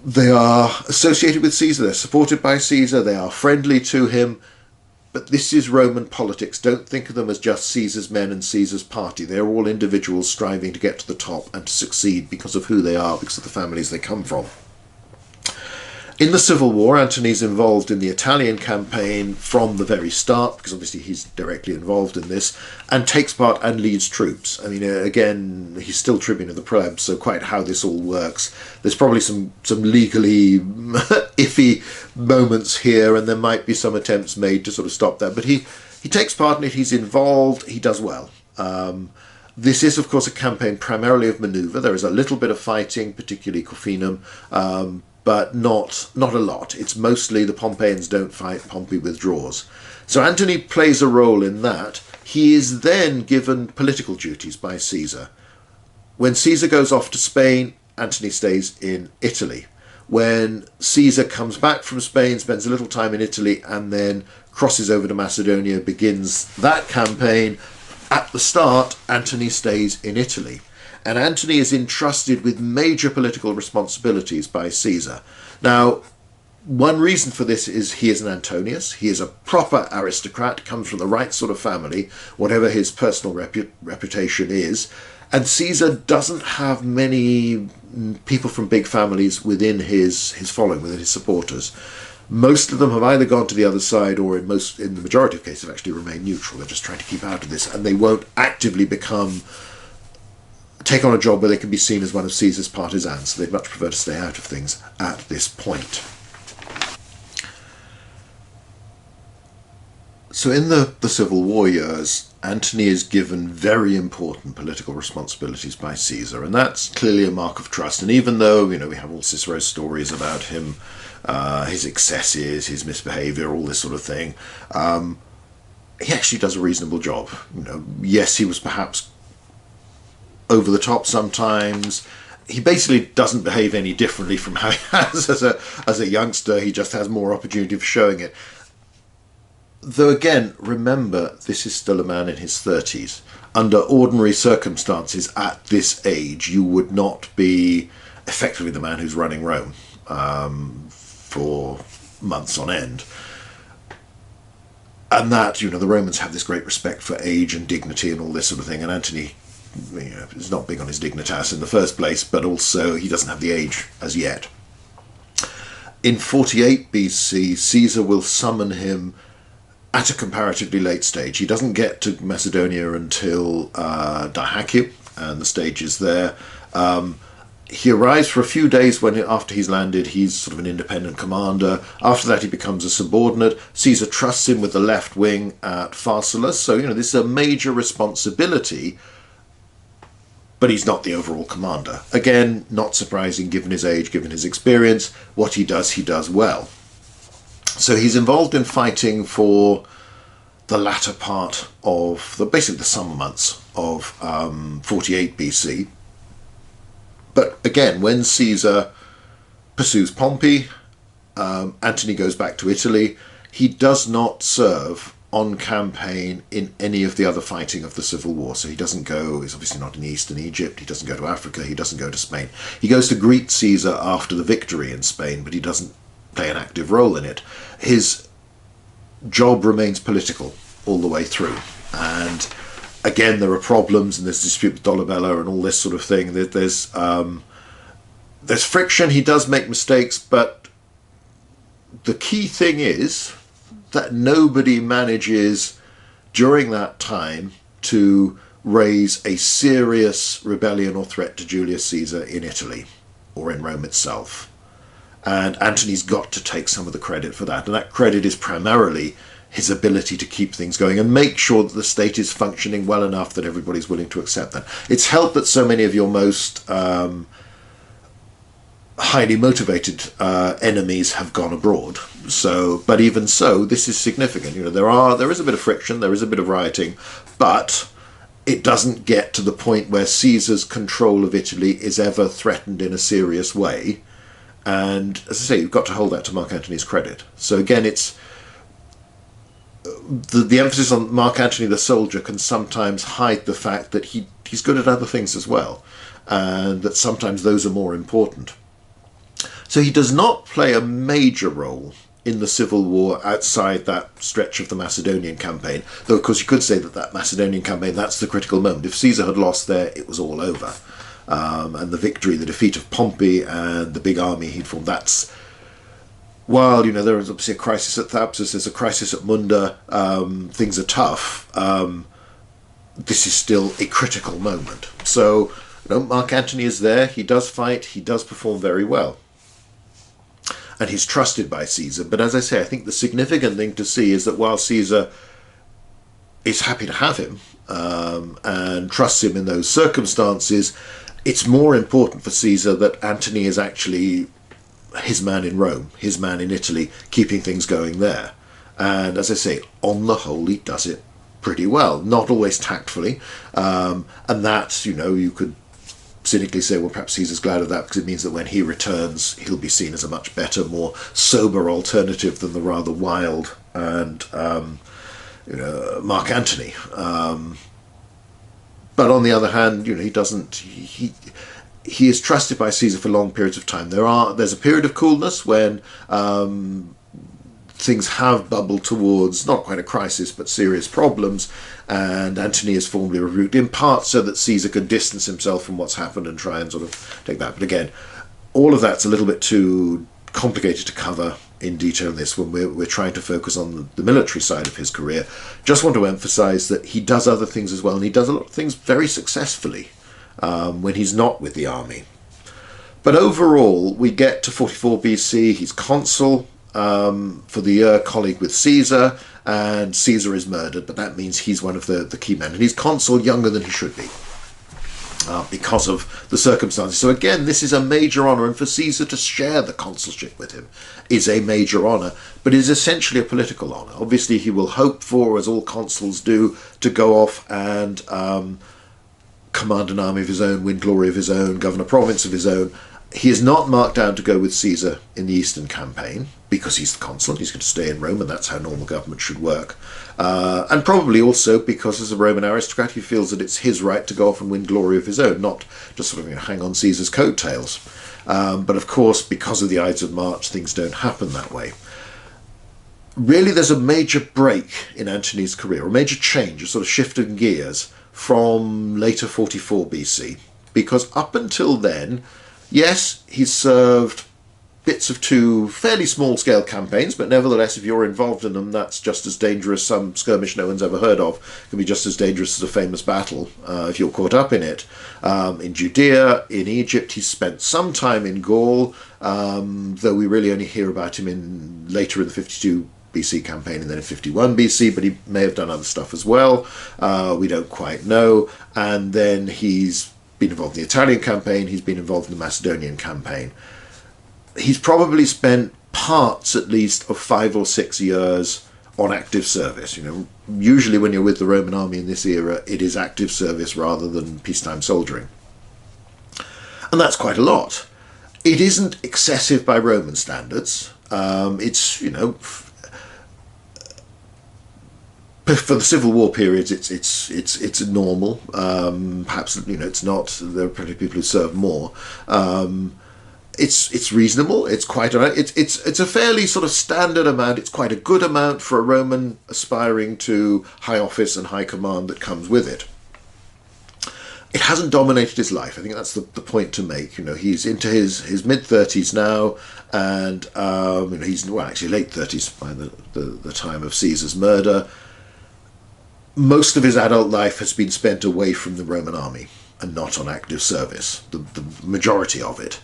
They are associated with Caesar, they're supported by Caesar, they are friendly to him. But this is Roman politics. Don't think of them as just Caesar's men and Caesar's party. They're all individuals striving to get to the top and to succeed because of who they are, because of the families they come from. In the Civil War, Antony's involved in the Italian campaign from the very start, because obviously he's directly involved in this, and takes part and leads troops. I mean, again, he's still tribune of the plebs, so quite how this all works. There's probably some legally iffy moments here, and there might be some attempts made to sort of stop that. But he takes part in it, he's involved, he does well. This is, of course, a campaign primarily of manoeuvre. There is a little bit of fighting, particularly Corfinum, but not a lot. It's mostly the Pompeians don't fight, Pompey withdraws. So Antony plays a role in that. He is then given political duties by Caesar. When Caesar goes off to Spain, Antony stays in Italy. When Caesar comes back from Spain, spends a little time in Italy, and then crosses over to Macedonia, begins that campaign, at the start, Antony stays in Italy. And Antony is entrusted with major political responsibilities by Caesar. Now, One reason for this is he is an Antonius. He is a proper aristocrat, comes from the right sort of family, whatever his personal reputation is. And Caesar doesn't have many people from big families within his following, within his supporters. Most of them have either gone to the other side or in the majority of cases have actually remained neutral. They're just trying to keep out of this, and they won't actively take on a job where they can be seen as one of Caesar's partisans. So they'd much prefer to stay out of things at this point. So in the Civil War years, Antony is given very important political responsibilities by Caesar, and that's clearly a mark of trust. And even though, we have all Cicero's stories about him, his excesses, his misbehaviour, all this sort of thing, he actually does a reasonable job. Yes, he was perhaps over the top sometimes. He basically doesn't behave any differently from how he has as a youngster. He just has more opportunity for showing it. Though again, remember, this is still a man in his 30s. Under ordinary circumstances at this age, you would not be effectively the man who's running Rome for months on end. And that, the Romans have this great respect for age and dignity and all this sort of thing. And Antony, is not big on his dignitas in the first place, but also he doesn't have the age as yet. In 48 BC, Caesar will summon him at a comparatively late stage. He doesn't get to Macedonia until Dyrrhachium, and the stage is there. He arrives for a few days after he's landed. He's sort of an independent commander. After that, he becomes a subordinate. Caesar trusts him with the left wing at Pharsalus. So, this is a major responsibility, but he's not the overall commander. Again, not surprising given his age, given his experience. What he does well. So he's involved in fighting for the latter part of basically the summer months of 48 BC. But again, when Caesar pursues Pompey, Antony goes back to Italy. He does not serve on campaign in any of the other fighting of the Civil War. So he doesn't go, he's obviously not in Eastern Egypt, he doesn't go to Africa, he doesn't go to Spain. He goes to greet Caesar after the victory in Spain, but he doesn't play an active role in it. His job remains political all the way through. And again, there are problems, and there's dispute with Dolabella and all this sort of thing. There's friction, he does make mistakes, but the key thing is that nobody manages during that time to raise a serious rebellion or threat to Julius Caesar in Italy or in Rome itself. And Antony's got to take some of the credit for that. And that credit is primarily his ability to keep things going and make sure that the state is functioning well enough that everybody's willing to accept that. It's helped that so many of your most highly motivated enemies have gone abroad. But even so, this is significant. There is a bit of friction, there is a bit of rioting, but it doesn't get to the point where Caesar's control of Italy is ever threatened in a serious way. And as I say, you've got to hold that to Mark Antony's credit. So again, it's the emphasis on Mark Antony the soldier can sometimes hide the fact that he's good at other things as well, and that sometimes those are more important. So he does not play a major role in the Civil War outside that stretch of the Macedonian campaign, though of course you could say that Macedonian campaign, that's the critical moment. If Caesar had lost there, it was all over. And the victory, the defeat of Pompey and the big army he'd formed, while there is obviously a crisis at Thapsus, there's a crisis at Munda, things are tough, this is still a critical moment. So Mark Antony is there, he does fight, he does perform very well, and he's trusted by Caesar. But as I say, I think the significant thing to see is that while Caesar is happy to have him and trusts him in those circumstances, it's more important for Caesar that Antony is actually his man in Rome, his man in Italy, keeping things going there. And as I say, on the whole, he does it pretty well. Not always tactfully. And that, you could cynically say, well, perhaps Caesar's glad of that because it means that when he returns, he'll be seen as a much better, more sober alternative than the rather wild and Mark Antony. But on the other hand, he is trusted by Caesar for long periods of time. There's a period of coolness when things have bubbled towards not quite a crisis but serious problems, and Antony is formally rebuked, in part so that Caesar could distance himself from what's happened and try and sort of take that. But again, all of that's a little bit too complicated to cover in detail in this when we're trying to focus on the military side of his career. Just want to emphasize that he does other things as well, and he does a lot of things very successfully when he's not with the army. But overall, we get to 44 BC, he's consul for the year, colleague with Caesar, and Caesar is murdered, but that means he's one of the key men, and he's consul younger than he should be because of the circumstances. So again, this is a major honour, and for Caesar to share the consulship with him is a major honour, but is essentially a political honour. Obviously he will hope for, as all consuls do, to go off and command an army of his own, win glory of his own, govern a province of his own. He is not marked down to go with Caesar in the Eastern campaign because he's the consul. He's going to stay in Rome, and that's how normal government should work. And probably also because, as a Roman aristocrat, he feels that it's his right to go off and win glory of his own, not just sort of hang on Caesar's coattails. But of course, because of the Ides of March, things don't happen that way. Really, there's a major break in Antony's career, a major change, a sort of shift in gears from later 44 BC, because up until then, yes, he's served bits of two fairly small-scale campaigns, but nevertheless, if you're involved in them, that's just as dangerous. Some skirmish no one's ever heard of can be just as dangerous as a famous battle if you're caught up in it. In Judea, in Egypt, he's spent some time in Gaul, though we really only hear about him later in the 52 BC campaign and then in 51 BC, but he may have done other stuff as well. We don't quite know. And then he's been involved in the Italian campaign, he's been involved in the Macedonian campaign. He's probably spent parts, at least, of 5 or 6 years on active service. Usually when you're with the Roman army in this era, it is active service rather than peacetime soldiering. And that's quite a lot. It isn't excessive by Roman standards. It's, for the Civil War periods, it's normal. Perhaps it's not. There are plenty of people who serve more. It's reasonable. It's quite alright. It's a fairly sort of standard amount. It's quite a good amount for a Roman aspiring to high office and high command that comes with it. It hasn't dominated his life. I think that's the point to make. He's into his mid-30s now, and he's actually late 30s by the time of Caesar's murder. Most of his adult life has been spent away from the Roman army and not on active service, the majority of it.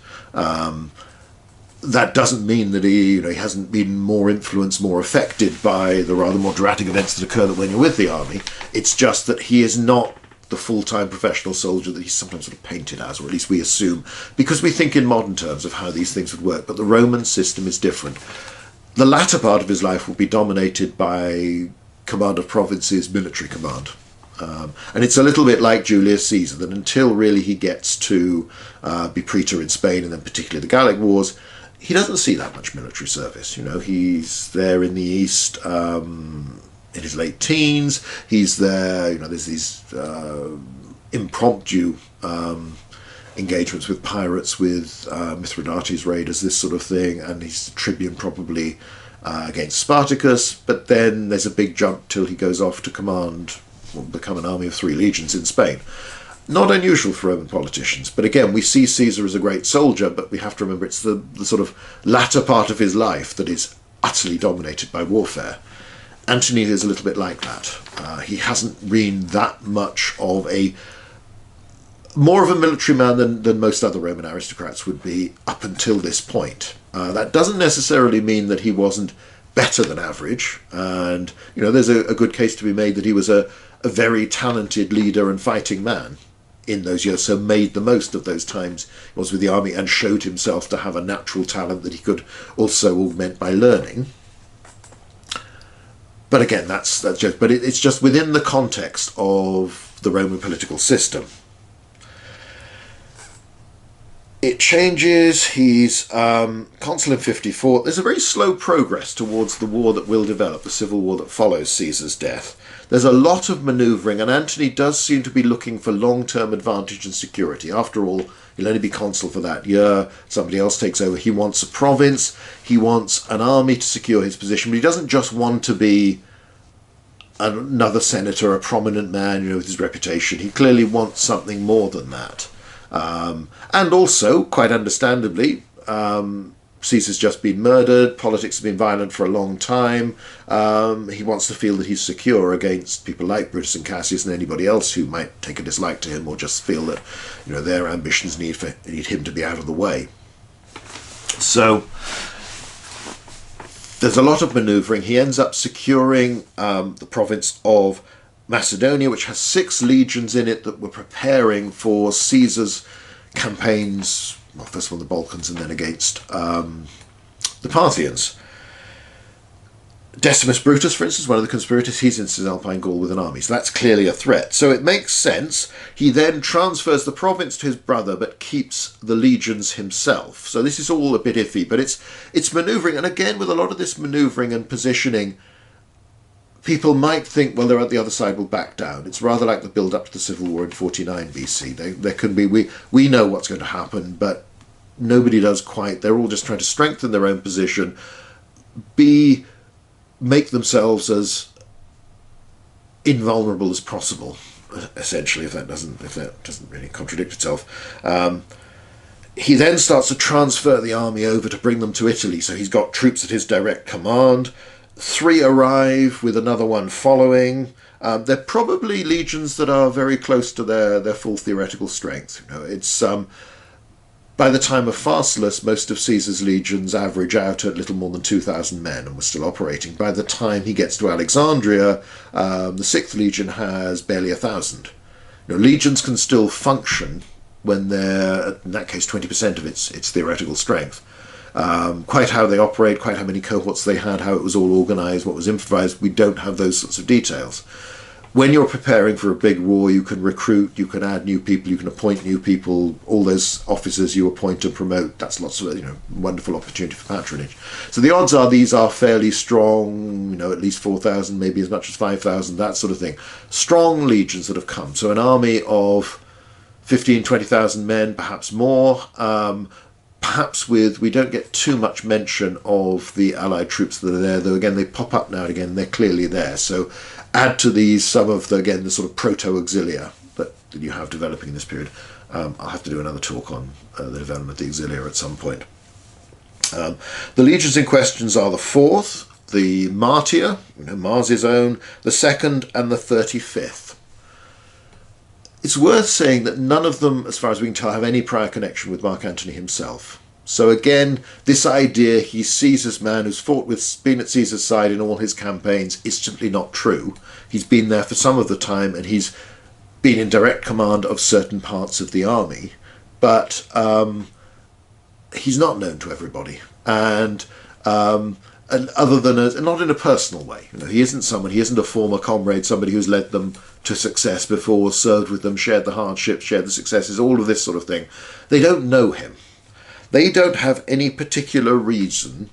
That doesn't mean that he hasn't been more influenced, more affected by the rather more dramatic events that occur when you're with the army. It's just that he is not the full-time professional soldier that he's sometimes sort of painted as, or at least we assume, because we think in modern terms of how these things would work. But the Roman system is different. The latter part of his life will be dominated by command of provinces, military command. And it's a little bit like Julius Caesar, that until really he gets to be praetor in Spain, and then particularly the Gallic Wars, he doesn't see that much military service. He's there in the East in his late teens. He's there, there's these impromptu engagements with pirates, with Mithridates raiders, this sort of thing, and he's tribune probably against Spartacus, but then there's a big jump till he goes off to become an army of 3 legions in Spain. Not unusual for Roman politicians, but again, we see Caesar as a great soldier, but we have to remember it's the sort of latter part of his life that is utterly dominated by warfare. Antony is a little bit like that. He hasn't been that much of more of a military man than most other Roman aristocrats would be up until this point. That doesn't necessarily mean that he wasn't better than average, and there's a good case to be made that he was a very talented leader and fighting man in those years, so made the most of those times he was with the army and showed himself to have a natural talent that he could also augment by learning. But again, that's just, but it's just within the context of the Roman political system. it changes. He's consul in 54. There's a very slow progress towards the war that will develop, the civil war that follows Caesar's death. There's a lot of manoeuvring, and Antony does seem to be looking for long-term advantage and security. After all, he'll only be consul for that year. Somebody else takes over. He wants a province. He wants an army to secure his position, but he doesn't just want to be another senator, a prominent man, with his reputation. He clearly wants something more than that. And also, quite understandably, Caesar's just been murdered, politics has been violent for a long time. He wants to feel that he's secure against people like Brutus and Cassius and anybody else who might take a dislike to him or just feel that their ambitions need him to be out of the way. So there's a lot of manoeuvring. He ends up securing the province of Macedonia, which has 6 legions in it that were preparing for Caesar's campaigns, well, first of all the Balkans and then against the Parthians. Decimus Brutus, for instance, one of the conspirators, he's in Cisalpine Gaul with an army, so that's clearly a threat. So it makes sense. He then transfers the province to his brother, but keeps the legions himself. So this is all a bit iffy, but it's manoeuvring, and again, with a lot of this manoeuvring and positioning, people might think, well, they're at the other side, will back down. It's rather like the build-up to the Civil War in 49 BC. There can be, we know what's going to happen, but nobody does quite. They're all just trying to strengthen their own position, make themselves as invulnerable as possible, essentially, if that doesn't really contradict itself. He then starts to transfer the army over to bring them to Italy, so he's got troops at his direct command. 3 arrive, with another one following. They're probably legions that are very close to their full theoretical strength. It's by the time of Pharsalus, most of Caesar's legions average out at little more than 2,000 men and were still operating. By the time he gets to Alexandria, the 6th Legion has barely 1,000. Legions can still function when they're, in that case, 20% of its theoretical strength. Quite how they operate, quite how many cohorts they had, how it was all organised, what was improvised, we don't have those sorts of details. When you're preparing for a big war, you can recruit, you can add new people, you can appoint new people, all those officers you appoint and promote, that's lots of, wonderful opportunity for patronage. So the odds are these are fairly strong, at least 4,000, maybe as much as 5,000, that sort of thing. Strong legions that have come. So an army of 15, 20,000 men, perhaps more, perhaps we don't get too much mention of the Allied troops that are there, though again they pop up now and again, they're clearly there. So add to these some of the sort of proto-auxilia that you have developing in this period. I'll have to do another talk on the development of the auxilia at some point. The legions in questions are the 4th, the Martia, Mars' own, the 2nd and the 35th. It's worth saying that none of them, as far as we can tell, have any prior connection with Mark Antony himself. So again, this idea he's Caesar's man who's been at Caesar's side in all his campaigns is simply not true. He's been there for some of the time and he's been in direct command of certain parts of the army, but he's not known to everybody. And other than not in a personal way. He isn't a former comrade, somebody who's led them to success before, served with them, shared the hardships, shared the successes, all of this sort of thing. They don't know him. They don't have any particular reason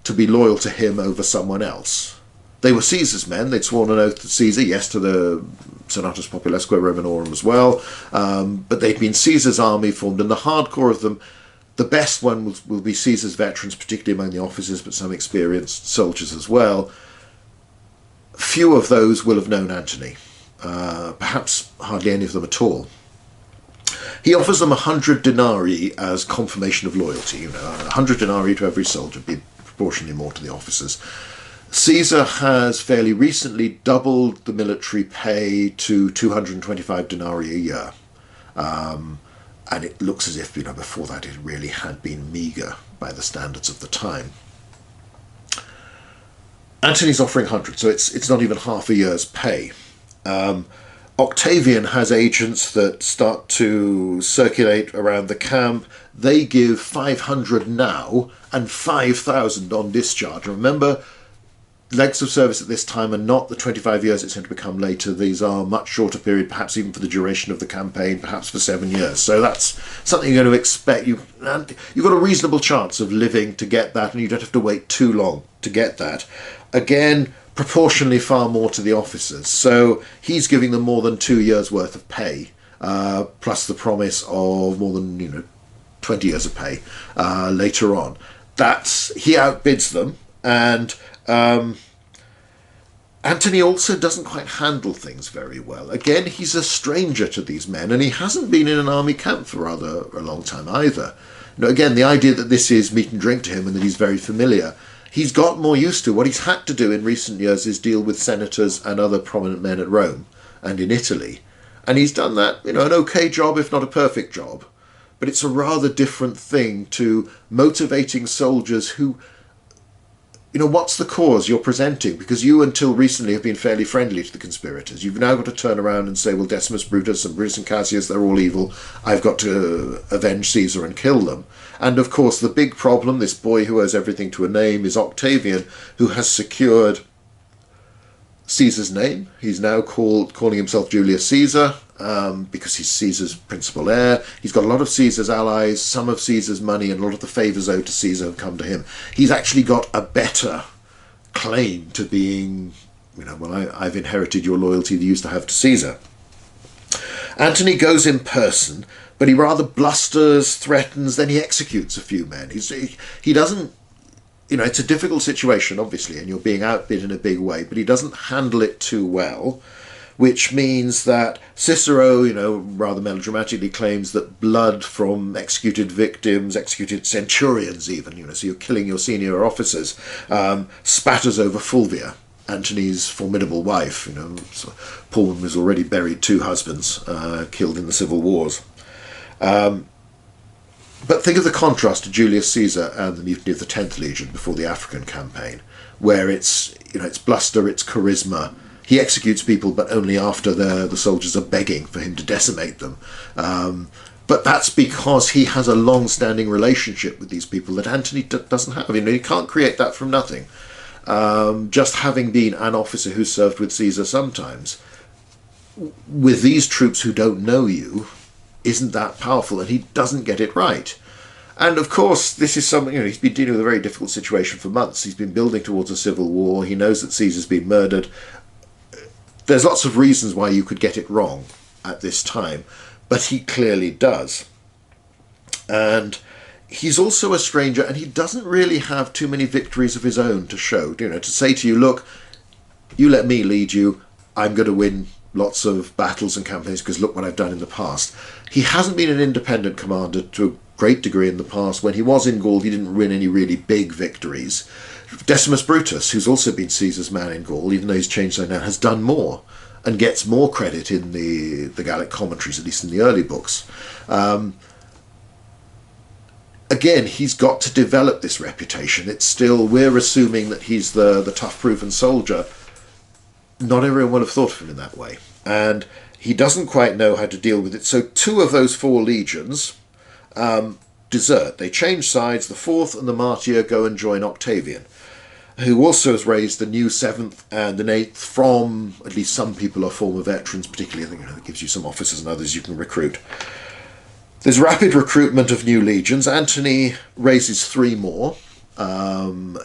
to be loyal to him over someone else. They were Caesar's men. They'd sworn an oath to Caesar, yes, to the Senatus Populesque Romanorum as well, but they'd been Caesar's army formed, and the hardcore of them, the best one will be Caesar's veterans, particularly among the officers, but some experienced soldiers as well. Few of those will have known Antony, perhaps hardly any of them at all. He offers them 100 denarii as confirmation of loyalty. 100 denarii to every soldier, be proportionally more to the officers. Caesar has fairly recently doubled the military pay to 225 denarii a year. And it looks as if, before that it really had been meagre by the standards of the time. Antony's offering 100, so it's not even half a year's pay. Octavian has agents that start to circulate around the camp. They give 500 now and 5,000 on discharge. Remember, lengths of service at this time are not the 25 years it's going to become later. These are much shorter period, perhaps even for the duration of the campaign, perhaps for 7 years. So that's something you're going to expect. You've got a reasonable chance of living to get that, and you don't have to wait too long to get that. Again, proportionally far more to the officers. So he's giving them more than 2 years' worth of pay, plus the promise of more than 20 years of pay later on. He outbids them, and Antony also doesn't quite handle things very well. Again, he's a stranger to these men, and he hasn't been in an army camp for rather a long time either. Again, the idea that this is meat and drink to him and that he's very familiar, he's got more used to. What he's had to do in recent years is deal with senators and other prominent men at Rome and in Italy. And he's done that, an okay job, if not a perfect job. But it's a rather different thing to motivating soldiers who, what's the cause you're presenting? Because you, until recently, have been fairly friendly to the conspirators. You've now got to turn around and say, well, Decimus Brutus and Brutus and Cassius, they're all evil. I've got to avenge Caesar and kill them. And, of course, the big problem, this boy who owes everything to a name, is Octavian, who has secured Caesar's name. He's now calling himself Julius Caesar, because he's Caesar's principal heir. He's got a lot of Caesar's allies, some of Caesar's money, and a lot of the favours owed to Caesar have come to him. He's actually got a better claim to being, I've inherited your loyalty that you used to have to Caesar. Antony goes in person, but he rather blusters, threatens, then he executes a few men. He doesn't, it's a difficult situation, obviously, and you're being outbid in a big way, but he doesn't handle it too well, which means that Cicero, rather melodramatically claims that blood from executed victims, executed centurions even, so you're killing your senior officers, spatters over Fulvia, Antony's formidable wife. So poor woman was already buried 2 husbands, killed in the civil wars. But think of the contrast to Julius Caesar and the mutiny of the 10th Legion before the African campaign, where it's bluster, it's charisma. He executes people, but only after the soldiers are begging for him to decimate them. But that's because he has a long-standing relationship with these people that Antony doesn't have. He can't create that from nothing. Just having been an officer who served with Caesar sometimes, with these troops who don't know you, isn't that powerful, and he doesn't get it right. And of course, this is something, he's been dealing with a very difficult situation for months. He's been building towards a civil war. He knows that Caesar's been murdered. There's lots of reasons why you could get it wrong at this time, but he clearly does. And he's also a stranger, and he doesn't really have too many victories of his own to show, to say to you, look, you let me lead you, I'm going to win lots of battles and campaigns because look what I've done in the past. He hasn't been an independent commander to a great degree in the past. When he was in Gaul, he didn't win any really big victories. Decimus Brutus, who's also been Caesar's man in Gaul, even though he's changed so now, has done more and gets more credit in the Gallic commentaries, at least in the early books. Again, he's got to develop this reputation. It's still, we're assuming that he's the tough, proven soldier. Not everyone would have thought of him in that way. And he doesn't quite know how to deal with it. So 2 of those 4 legions desert. They change sides. The 4th and the Martyr go and join Octavian, who also has raised the new 7th and the 8th from, at least some people are former veterans, particularly, I think it gives you some officers and others you can recruit. There's rapid recruitment of new legions. Antony raises 3 more.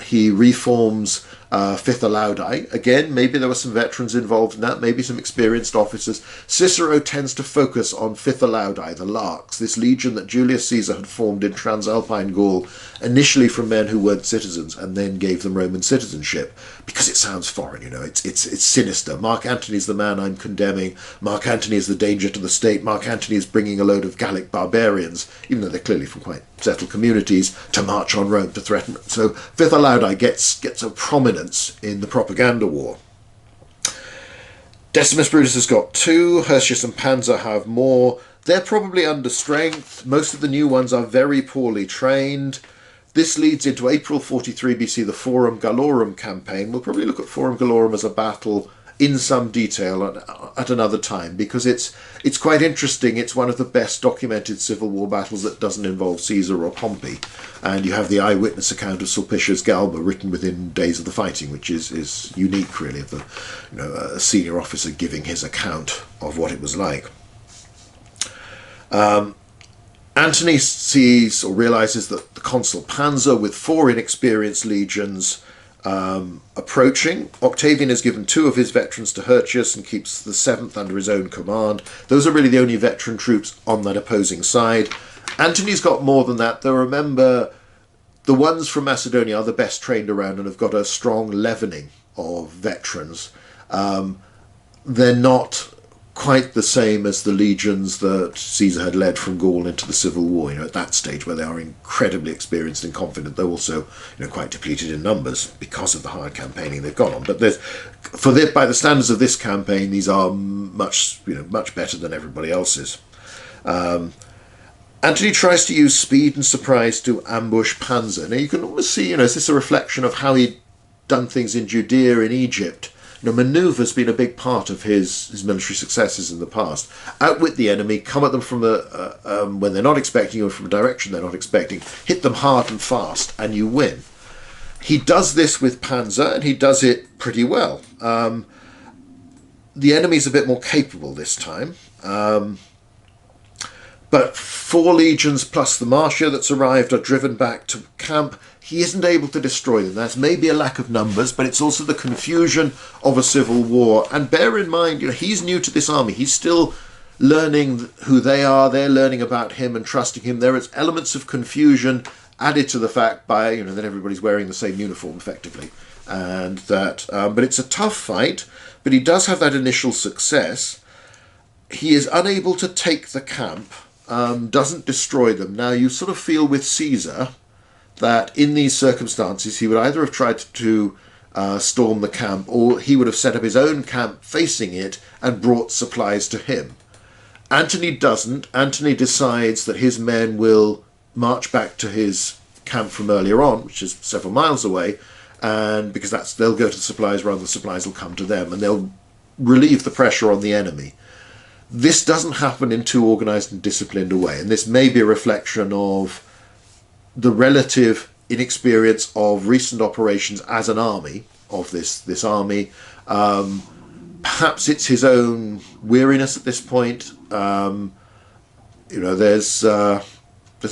He reforms 5th Alaudi. Again, maybe there were some veterans involved in that, maybe some experienced officers. Cicero tends to focus on 5th Alaudi, the Larks, this legion that Julius Caesar had formed in Transalpine Gaul, initially from men who weren't citizens, and then gave them Roman citizenship, because it sounds foreign, it's sinister. Mark Antony is the man I'm condemning. Mark Antony is the danger to the state. Mark Antony is bringing a load of Gallic barbarians, even though they're clearly from quite settled communities, to march on Rome, to threaten. So 5th Alaudi gets a prominence in the propaganda war. Decimus Brutus has got 2. Hirtius and Pansa have more. They're probably under strength. Most of the new ones are very poorly trained. This leads into April 43 BC, the Forum Gallorum campaign. We'll probably look at Forum Gallorum as a battle in some detail at another time, because it's quite interesting. It's one of the best documented civil war battles that doesn't involve Caesar or Pompey, and you have the eyewitness account of Sulpicius Galba written within days of the fighting, which is unique, really, of a senior officer giving his account of what it was like. Antony sees or realizes that the consul Pansa, with 4 inexperienced legions approaching. Octavian has given 2 of his veterans to Hirtius and keeps the 7th under his own command. Those are really the only veteran troops on that opposing side. Antony's got more than that, though. Remember, the ones from Macedonia are the best trained around and have got a strong leavening of veterans. They're not quite the same as the legions that Caesar had led from Gaul into the civil war, at that stage, where they are incredibly experienced and confident, though also quite depleted in numbers because of the hard campaigning they've gone on. But by the standards of this campaign, these are much better than everybody else's. Antony tries to use speed and surprise to ambush Pansa. Now you can almost see, is this a reflection of how he'd done things in Judea, in Egypt? Manoeuvre's been a big part of his military successes in the past. Outwit the enemy, come at them from when they're not expecting, or from a direction they're not expecting, hit them hard and fast, and you win. He does this with Pansa, and he does it pretty well. The enemy's a bit more capable this time. But 4 legions plus the Martia that's arrived are driven back to camp. He isn't able to destroy them. That's maybe a lack of numbers, but it's also the confusion of a civil war. And bear in mind, he's new to this army. He's still learning who they are. They're learning about him and trusting him. There is elements of confusion added to the fact by, that everybody's wearing the same uniform effectively. And that, but it's a tough fight, but he does have that initial success. He is unable to take the camp, doesn't destroy them. Now, you sort of feel with Caesar that in these circumstances he would either have tried to storm the camp, or he would have set up his own camp facing it and brought supplies to him. Antony doesn't. Antony decides that his men will march back to his camp from earlier on, which is several miles away, and because they'll go to the supplies rather than supplies will come to them, and they'll relieve the pressure on the enemy. This doesn't happen in too organised and disciplined a way, and this may be a reflection of the relative inexperience of recent operations as an army, of this army. Perhaps it's his own weariness at this point. There's a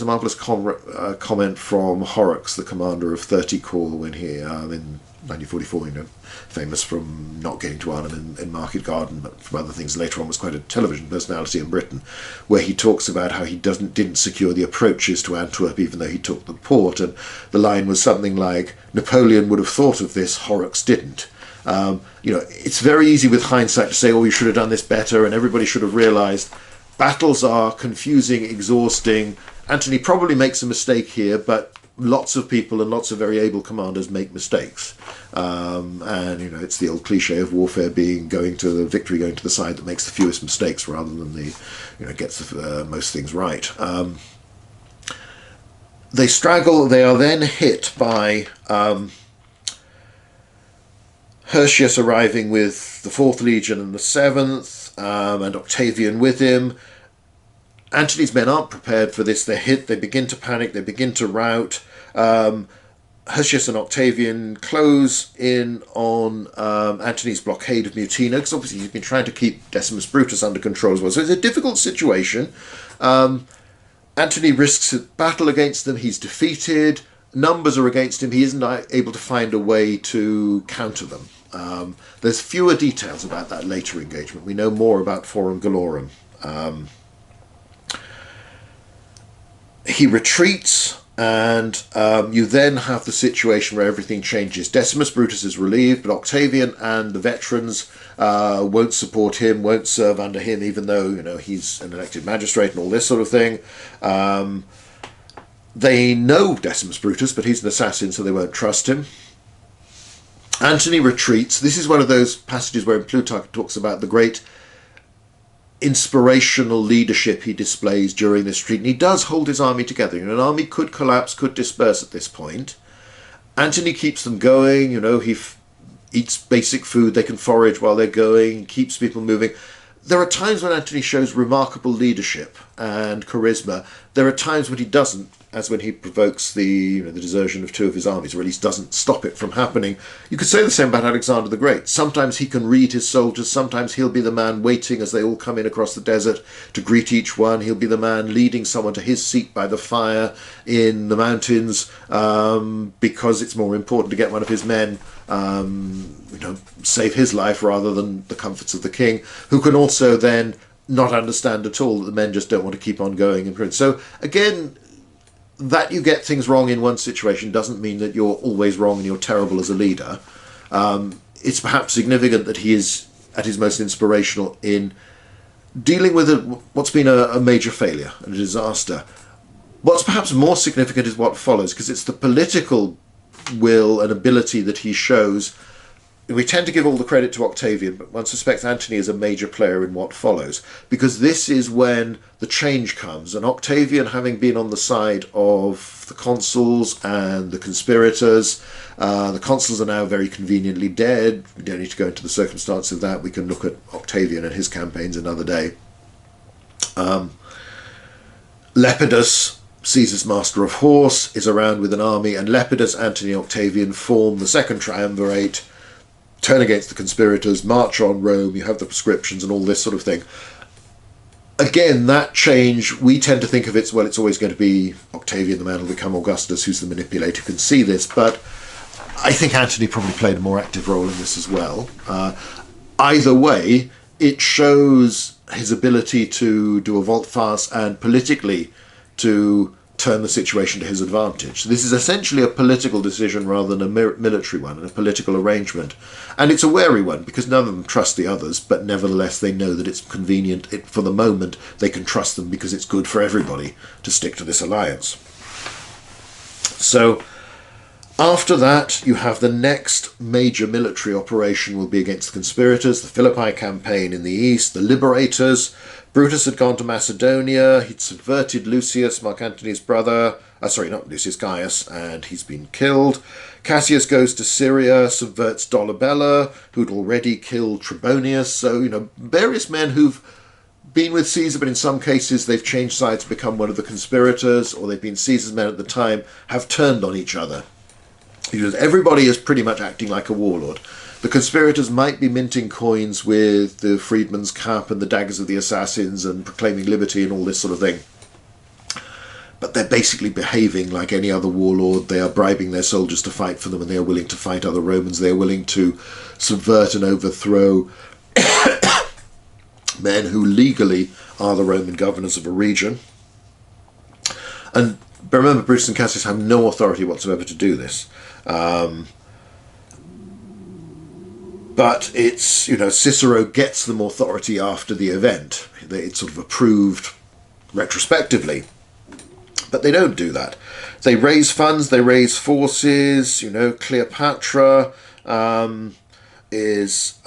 marvellous comment from Horrocks, the commander of 30 Corps, when he, in 1944, famous from not getting to Arnhem in Market Garden, but from other things later on, was quite a television personality in Britain, where he talks about how he didn't secure the approaches to Antwerp even though he took the port, and the line was something like, Napoleon would have thought of this, Horrocks didn't. It's very easy with hindsight to say, oh, you should have done this better, and everybody should have realised. Battles are confusing, exhausting. Antony probably makes a mistake here, but lots of people and lots of very able commanders make mistakes. It's the old cliche of warfare being going to the side that makes the fewest mistakes rather than gets most things right. They straggle. They are then hit by Hirtius arriving with the 4th Legion and the 7th, and Octavian with him. Antony's men aren't prepared for this. They're hit, they begin to panic, they begin to rout. Hirtius and Octavian close in on Antony's blockade of Mutina, because obviously he's been trying to keep Decimus Brutus under control as well. So it's a difficult situation. Antony risks a battle against them, he's defeated, numbers are against him, he isn't able to find a way to counter them. There's fewer details about that later engagement. We know more about Forum Gallorum. He retreats, and you then have the situation where everything changes. Decimus Brutus is relieved, but Octavian and the veterans won't support him, won't serve under him, even though he's an elected magistrate and all this sort of thing. They know Decimus Brutus, but he's an assassin, so they won't trust him. Antony retreats. This is one of those passages where Plutarch talks about the great inspirational leadership he displays during this retreat, and he does hold his army together. An army could collapse, could disperse at this point. Antony keeps them going. eats basic food, they can forage while they're going, keeps people moving. There are times when Antony shows remarkable leadership and charisma. There are times when he doesn't, as when he provokes the desertion of 2 of his armies, or at least doesn't stop it from happening. You could say the same about Alexander the Great. Sometimes he can read his soldiers, sometimes he'll be the man waiting as they all come in across the desert to greet each one. He'll be the man leading someone to his seat by the fire in the mountains, because it's more important to get one of his men save his life rather than the comforts of the king, who can also then not understand at all that the men just don't want to keep on going. And so again, that you get things wrong in one situation doesn't mean that you're always wrong and you're terrible as a leader. It's perhaps significant that he is at his most inspirational in dealing with what's been a major failure and a disaster. What's perhaps more significant is what follows, because it's the political will and ability that he shows. We tend to give all the credit to Octavian, but one suspects Antony is a major player in what follows, because this is when the change comes, and Octavian, having been on the side of the consuls and the conspirators, the consuls are now very conveniently dead. We don't need to go into the circumstances of that. We can look at Octavian and his campaigns another day. Lepidus, Caesar's master of horse, is around with an army, and Lepidus, Antony, Octavian form the second triumvirate, turn against the conspirators, march on Rome. You have the prescriptions and all this sort of thing. Again, that change, we tend to think of it, well, it's always going to be Octavian, the man who will become Augustus, who's the manipulator, who can see this, but I think Antony probably played a more active role in this as well. Either way, it shows his ability to do a volte-face and politically to turn the situation to his advantage. So this is essentially a political decision rather than a military one, and a political arrangement. And it's a wary one, because none of them trust the others, but nevertheless they know that it's convenient. For the moment, they can trust them because it's good for everybody to stick to this alliance. So after that, you have the next major military operation will be against the conspirators, the Philippi campaign in the east, the liberators. Brutus had gone to Macedonia. He'd subverted Lucius, Mark Antony's brother. Not Lucius, Gaius, and he's been killed. Cassius goes to Syria, subverts Dolabella, who'd already killed Trebonius. So, various men who've been with Caesar, but in some cases they've changed sides to become one of the conspirators, or they've been Caesar's men at the time, have turned on each other. Because everybody is pretty much acting like a warlord. The conspirators might be minting coins with the freedman's cap and the daggers of the assassins and proclaiming liberty and all this sort of thing. But they're basically behaving like any other warlord. They are bribing their soldiers to fight for them, and they are willing to fight other Romans. They are willing to subvert and overthrow men who legally are the Roman governors of a region. And remember, Brutus and Cassius have no authority whatsoever to do this. But it's, Cicero gets them authority after the event. It's sort of approved retrospectively. But they don't do that. They raise funds, they raise forces. Cleopatra is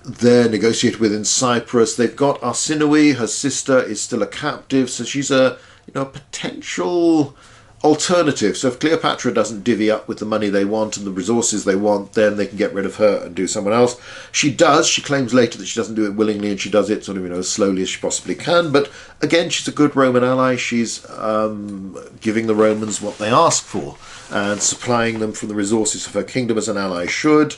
they're negotiated with in Cyprus. They've got Arsinoe, her sister, is still a captive, so she's a potential alternative. So if Cleopatra doesn't divvy up with the money they want and the resources they want, then they can get rid of her and do someone else. She does. She claims later that she doesn't do it willingly, and she does it sort of as slowly as she possibly can. But again, she's a good Roman ally. She's giving the Romans what they ask for and supplying them from the resources of her kingdom, as an ally should.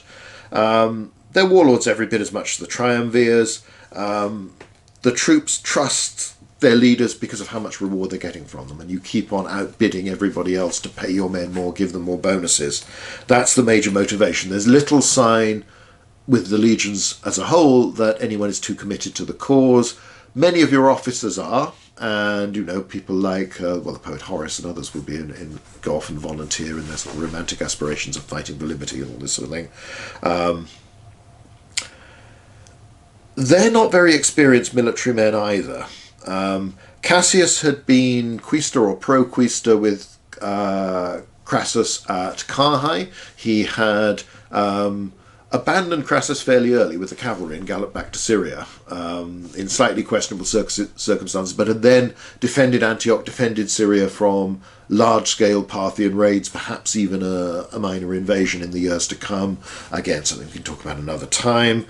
They're warlords every bit as much as the triumvirs. The troops trust their leaders because of how much reward they're getting from them, and you keep on outbidding everybody else to pay your men more, give them more bonuses. That's the major motivation. There's little sign with the legions as a whole that anyone is too committed to the cause. Many of your officers are, and people like the poet Horace and others will be go off and volunteer in their sort of romantic aspirations of fighting for liberty and all this sort of thing. They're not very experienced military men either. Cassius had been quaestor or pro-quaestor with Crassus at Carrhae. He had a abandoned Crassus fairly early with the cavalry and galloped back to Syria in slightly questionable circumstances, but had then defended Antioch, defended Syria from large-scale Parthian raids, perhaps even a minor invasion in the years to come. Again, something we can talk about another time.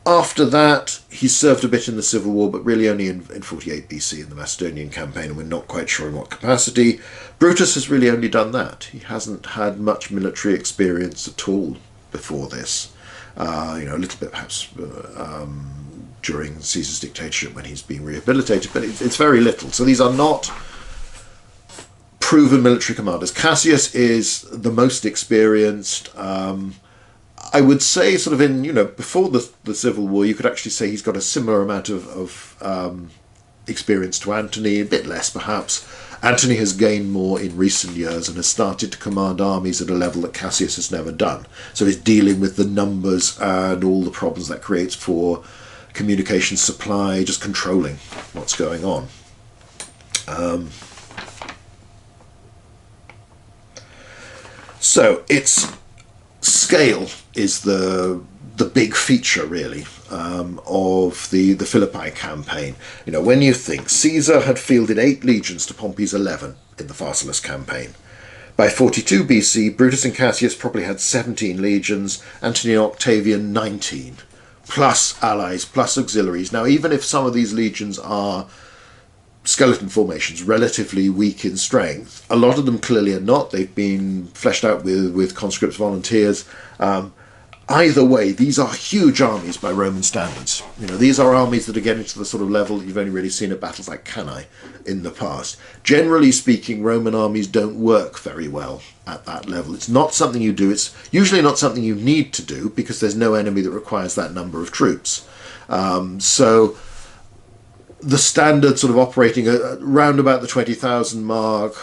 After that, he served a bit in the civil war, but really only in 48 BC in the Macedonian campaign, and we're not quite sure in what capacity. Brutus has really only done that. He hasn't had much military experience at all before this. A little bit perhaps during Caesar's dictatorship when he's being rehabilitated, but it's very little. So these are not proven military commanders. Cassius is the most experienced. I would say sort of in, before the Civil War, you could actually say he's got a similar amount of experience to Antony, a bit less perhaps. Antony has gained more in recent years and has started to command armies at a level that Cassius has never done. So he's dealing with the numbers and all the problems that creates for communication supply, just controlling what's going on. So its scale is the big feature, really, of the Philippi campaign. When you think Caesar had fielded 8 legions to Pompey's 11 in the Pharsalus campaign. By 42 BC, Brutus and Cassius probably had 17 legions, Antony and Octavian 19, plus allies, plus auxiliaries. Now, even if some of these legions are skeleton formations, relatively weak in strength, a lot of them clearly are not. They've been fleshed out with conscripts, volunteers. Either way, these are huge armies by Roman standards. These are armies that are getting to the sort of level you've only really seen at battles like Cannae in the past. Generally speaking, Roman armies don't work very well at that level. It's not something you do. It's usually not something you need to do because there's no enemy that requires that number of troops. So the standard sort of operating around about the 20,000 mark,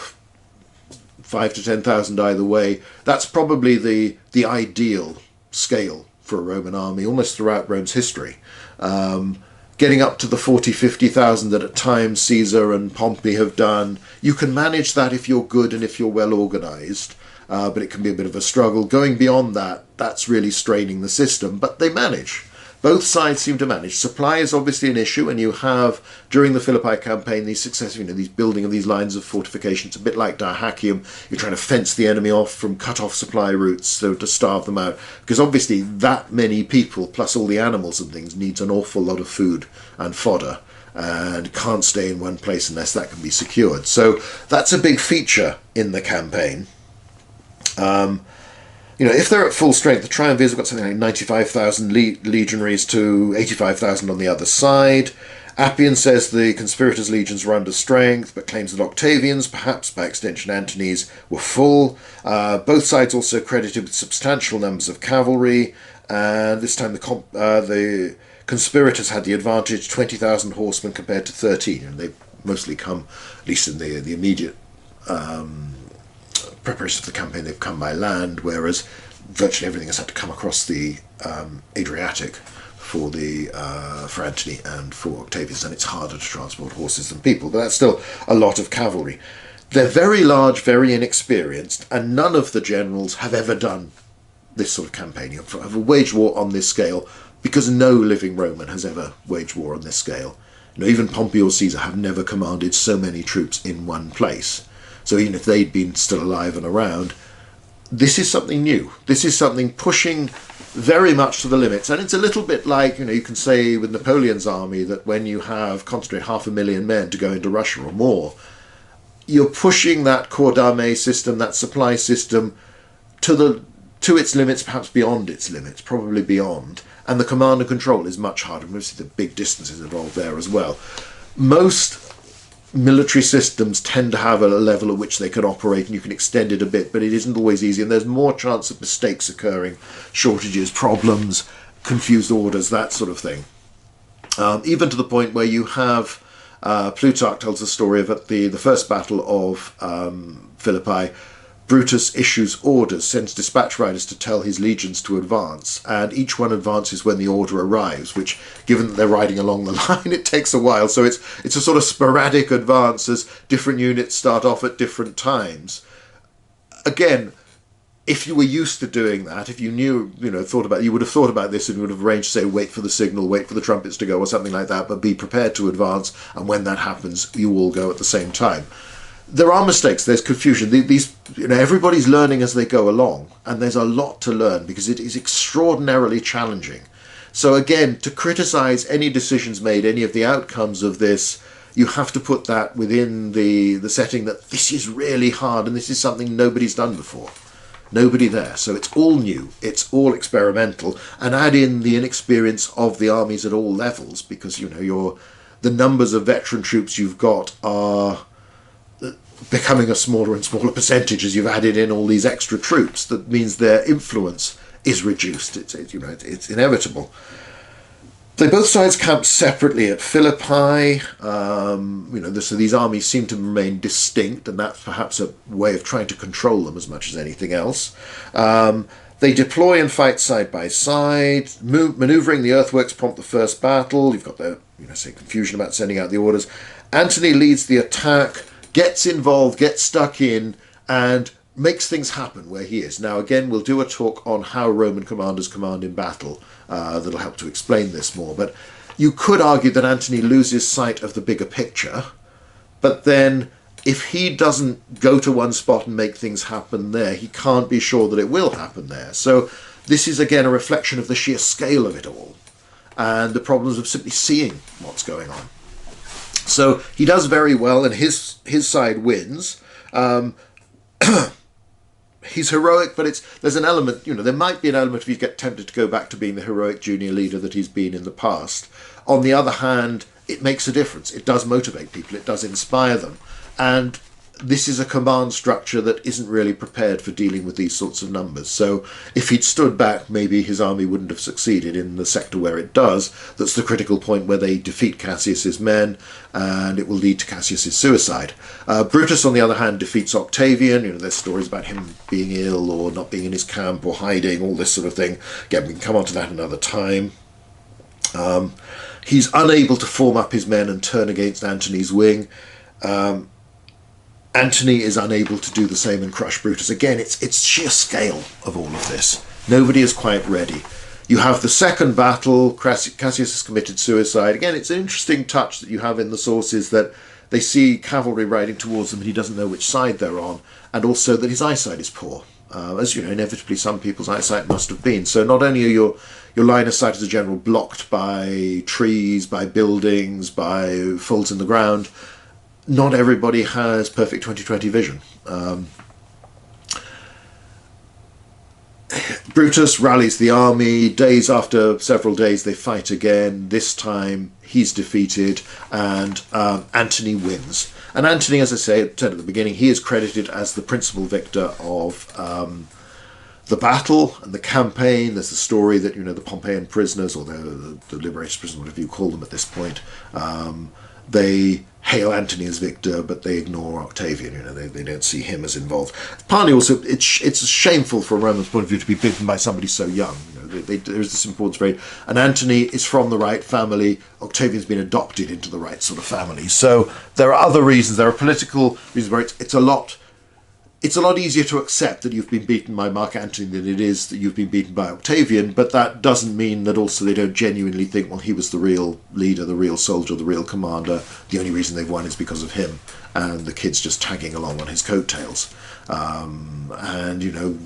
5 to 10,000 either way, that's probably the ideal scale for a Roman army almost throughout Rome's history. Getting up to the 40, 50,000 that at times Caesar and Pompey have done, you can manage that if you're good and if you're well organised, but it can be a bit of a struggle. Going beyond that, that's really straining the system, but they manage. Both sides seem to manage. Supply is obviously an issue, and you have, during the Philippi campaign, these successive, these building of these lines of fortifications, a bit like Dyrrhachium. You're trying to fence the enemy off from cut-off supply routes, so to starve them out. Because obviously that many people, plus all the animals and things, needs an awful lot of food and fodder, and can't stay in one place unless that can be secured. So that's a big feature in the campaign. If they're at full strength, the triumvirs have got something like 95,000 legionaries to 85,000 on the other side. Appian says the conspirators' legions were under strength, but claims that Octavian's, perhaps by extension Antony's, were full. Both sides also credited with substantial numbers of cavalry, and this time the conspirators had the advantage, 20,000 horsemen compared to 13, and they mostly come, at least in the immediate preparation for the campaign, they've come by land, whereas virtually everything has had to come across the Adriatic for Antony and for Octavius, and it's harder to transport horses than people, but that's still a lot of cavalry. They're very large, very inexperienced, and none of the generals have ever done this sort of campaign. You have a wage war on this scale, because no living Roman has ever waged war on this scale. Even Pompey or Caesar have never commanded so many troops in one place. So even if they'd been still alive and around, this is something new. This is something pushing very much to the limits. And it's a little bit like, you can say with Napoleon's army that when you have concentrate 500,000 men to go into Russia or more, you're pushing that corps d'armée system, that supply system, to its limits, perhaps beyond its limits, probably beyond. And the command and control is much harder. Obviously the big distances involved there as well. Most military systems tend to have a level at which they can operate, and you can extend it a bit, but it isn't always easy, and there's more chance of mistakes occurring, shortages, problems, confused orders, that sort of thing. Even to the point where you have Plutarch tells the story of at the first battle of Philippi. Brutus issues orders, sends dispatch riders to tell his legions to advance, and each one advances when the order arrives, which, given that they're riding along the line, it takes a while. So it's a sort of sporadic advance as different units start off at different times. Again, if you were used to doing that, if you knew, you would have thought about this and you would have arranged to say, wait for the signal, wait for the trumpets to go or something like that, but be prepared to advance. And when that happens, you all go at the same time. There are mistakes, there's confusion. Everybody's learning as they go along, and there's a lot to learn because it is extraordinarily challenging. So again, to criticize any decisions made, any of the outcomes of this, you have to put that within the setting that this is really hard and this is something nobody's done before. Nobody there. So it's all new, it's all experimental, and add in the inexperience of the armies at all levels, because the numbers of veteran troops you've got are becoming a smaller and smaller percentage as you've added in all these extra troops. That means their influence is reduced. It's inevitable. So both sides camped separately at Philippi. So these armies seem to remain distinct, and that's perhaps a way of trying to control them as much as anything else. They deploy and fight side by side. Manoeuvring the earthworks prompt the first battle. You've got the confusion about sending out the orders. Antony leads the attack, gets involved, gets stuck in, and makes things happen where he is. Now, again, we'll do a talk on how Roman commanders command in battle that'll help to explain this more. But you could argue that Antony loses sight of the bigger picture, but then if he doesn't go to one spot and make things happen there, he can't be sure that it will happen there. So this is, again, a reflection of the sheer scale of it all and the problems of simply seeing what's going on. So he does very well, and his side wins. He's heroic, but there's an element, there might be an element if you get tempted to go back to being the heroic junior leader that he's been in the past. On the other hand, it makes a difference. It does motivate people. It does inspire them. And this is a command structure that isn't really prepared for dealing with these sorts of numbers. So if he'd stood back, maybe his army wouldn't have succeeded in the sector where it does. That's the critical point where they defeat Cassius's men, and it will lead to Cassius's suicide. Brutus, on the other hand, defeats Octavian. There's stories about him being ill or not being in his camp or hiding, all this sort of thing. Again, we can come on to that another time. He's unable to form up his men and turn against Antony's wing. Antony is unable to do the same and crush Brutus. Again, it's sheer scale of all of this. Nobody is quite ready. You have the second battle. Cassius has committed suicide. Again, it's an interesting touch that you have in the sources that they see cavalry riding towards them and he doesn't know which side they're on, and also that his eyesight is poor. As you know, inevitably some people's eyesight must have been. So not only are your line of sight as a general blocked by trees, by buildings, by folds in the ground, not everybody has perfect 20/20 vision. Brutus rallies the army. After several days they fight again. This time he's defeated, and Antony wins. And Antony, as I said at the beginning, he is credited as the principal victor of the battle and the campaign. There's the story that the Pompeian prisoners, or the liberated prisoners, whatever you call them at this point, they hail Antony as victor, but they ignore Octavian. They don't see him as involved. Partly also, it's shameful from a Roman's point of view to be beaten by somebody so young. There's this importance very, and Antony is from the right family. Octavian's been adopted into the right sort of family. So there are other reasons. There are political reasons where it's a lot easier to accept that you've been beaten by Mark Antony than it is that you've been beaten by Octavian, but that doesn't mean that also they don't genuinely think, well, he was the real leader, the real soldier, the real commander. The only reason they've won is because of him, and the kid's just tagging along on his coattails. And,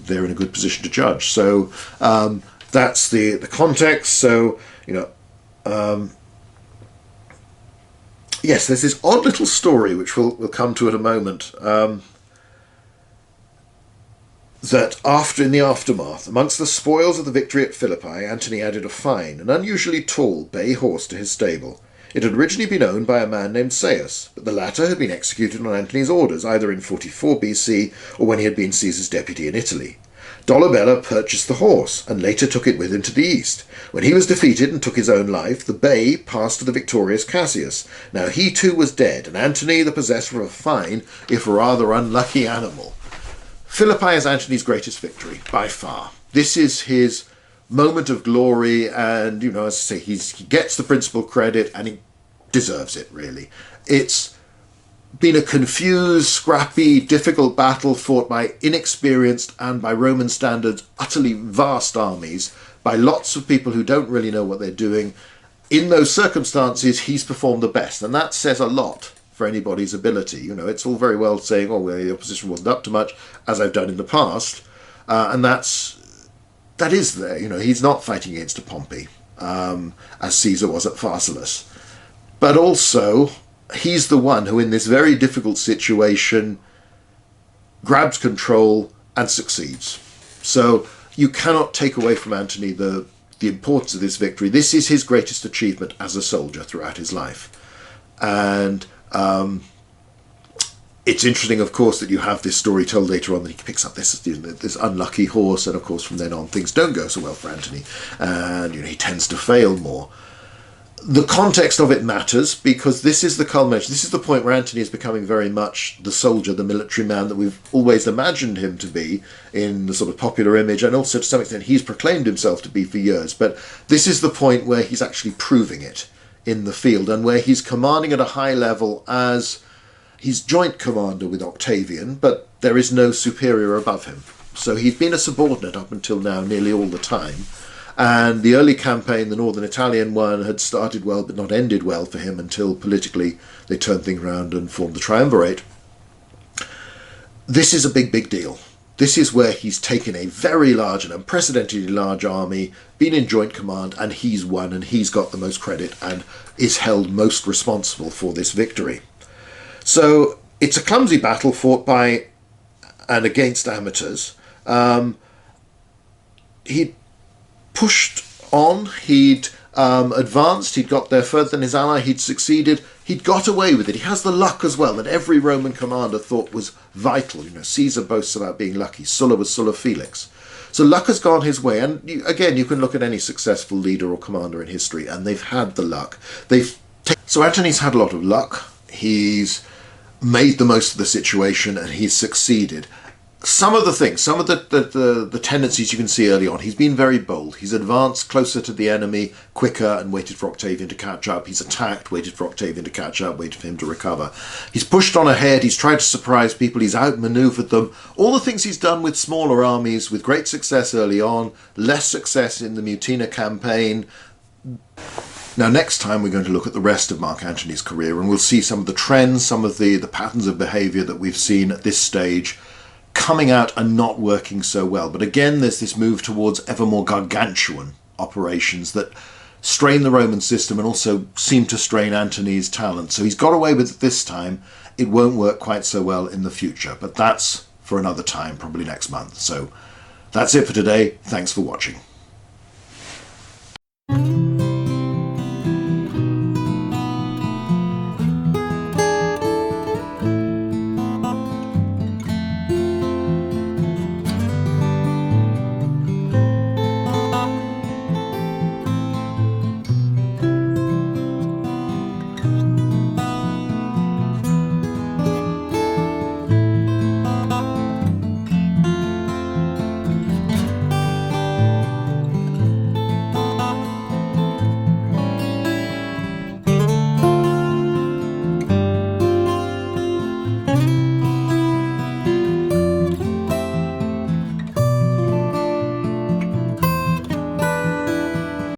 they're in a good position to judge. So that's the context. So, yes, there's this odd little story, which we'll come to in a moment, that in the aftermath, amongst the spoils of the victory at Philippi, Antony added a fine, an unusually tall bay horse to his stable. It had originally been owned by a man named Seius, but the latter had been executed on Antony's orders, either in 44 BC or when he had been Caesar's deputy in Italy. Dolabella purchased the horse, and later took it with him to the east. When he was defeated and took his own life, the bay passed to the victorious Cassius. Now he too was dead, and Antony the possessor of a fine, if rather unlucky animal. Philippi is Antony's greatest victory, by far. This is his moment of glory, and, as I say, he gets the principal credit, and he deserves it, really. It's been a confused, scrappy, difficult battle fought by inexperienced and, by Roman standards, utterly vast armies, by lots of people who don't really know what they're doing. In those circumstances, he's performed the best, and that says a lot for anybody's ability. You know, it's all very well saying, oh, well, the opposition wasn't up to much, as I've done in the past, and that is there. You know, he's not fighting against a Pompey, as Caesar was at Pharsalus. But also, he's the one who, in this very difficult situation, grabs control and succeeds. So you cannot take away from Antony the importance of this victory. This is his greatest achievement as a soldier throughout his life. And it's interesting, of course, that you have this story told later on that he picks up this unlucky horse, and of course from then on things don't go so well for Antony, and he tends to fail more. The context of it matters, because this is the culmination. This is the point where Antony is becoming very much the soldier, the military man that we've always imagined him to be in the sort of popular image, and also to some extent he's proclaimed himself to be for years. But this is the point where he's actually proving it in the field, and where he's commanding at a high level as he's joint commander with Octavian, but there is no superior above him. So he's been a subordinate up until now nearly all the time. And the early campaign, the northern Italian one, had started well but not ended well for him until politically they turned things around and formed the triumvirate. This is a big, big deal. This is where he's taken a very large and unprecedentedly large army, been in joint command, and he's won, and he's got the most credit and is held most responsible for this victory. So it's a clumsy battle fought by and against amateurs. He pushed on, he'd advanced, he'd got there further than his ally, he'd succeeded, he'd got away with it. He has the luck as well that every Roman commander thought was vital. Caesar boasts about being lucky. Sulla was Sulla Felix. So luck has gone his way, and again, you can look at any successful leader or commander in history, and they've had the luck. So Antony's had a lot of luck. He's made the most of the situation, and he's succeeded. Some of the things, some of the tendencies you can see early on. He's been very bold. He's advanced closer to the enemy quicker and waited for Octavian to catch up. He's attacked, waited for Octavian to catch up, waited for him to recover. He's pushed on ahead. He's tried to surprise people. He's outmaneuvered them. All the things he's done with smaller armies, with great success early on, less success in the Mutina campaign. Now, next time we're going to look at the rest of Mark Antony's career, and we'll see some of the trends, some of the patterns of behaviour that we've seen at this stage coming out and not working so well. But again, there's this move towards ever more gargantuan operations that strain the Roman system and also seem to strain Antony's talent. So he's got away with it this time. It won't work quite so well in the future, but that's for another time, probably next month. So that's it for today. Thanks for watching.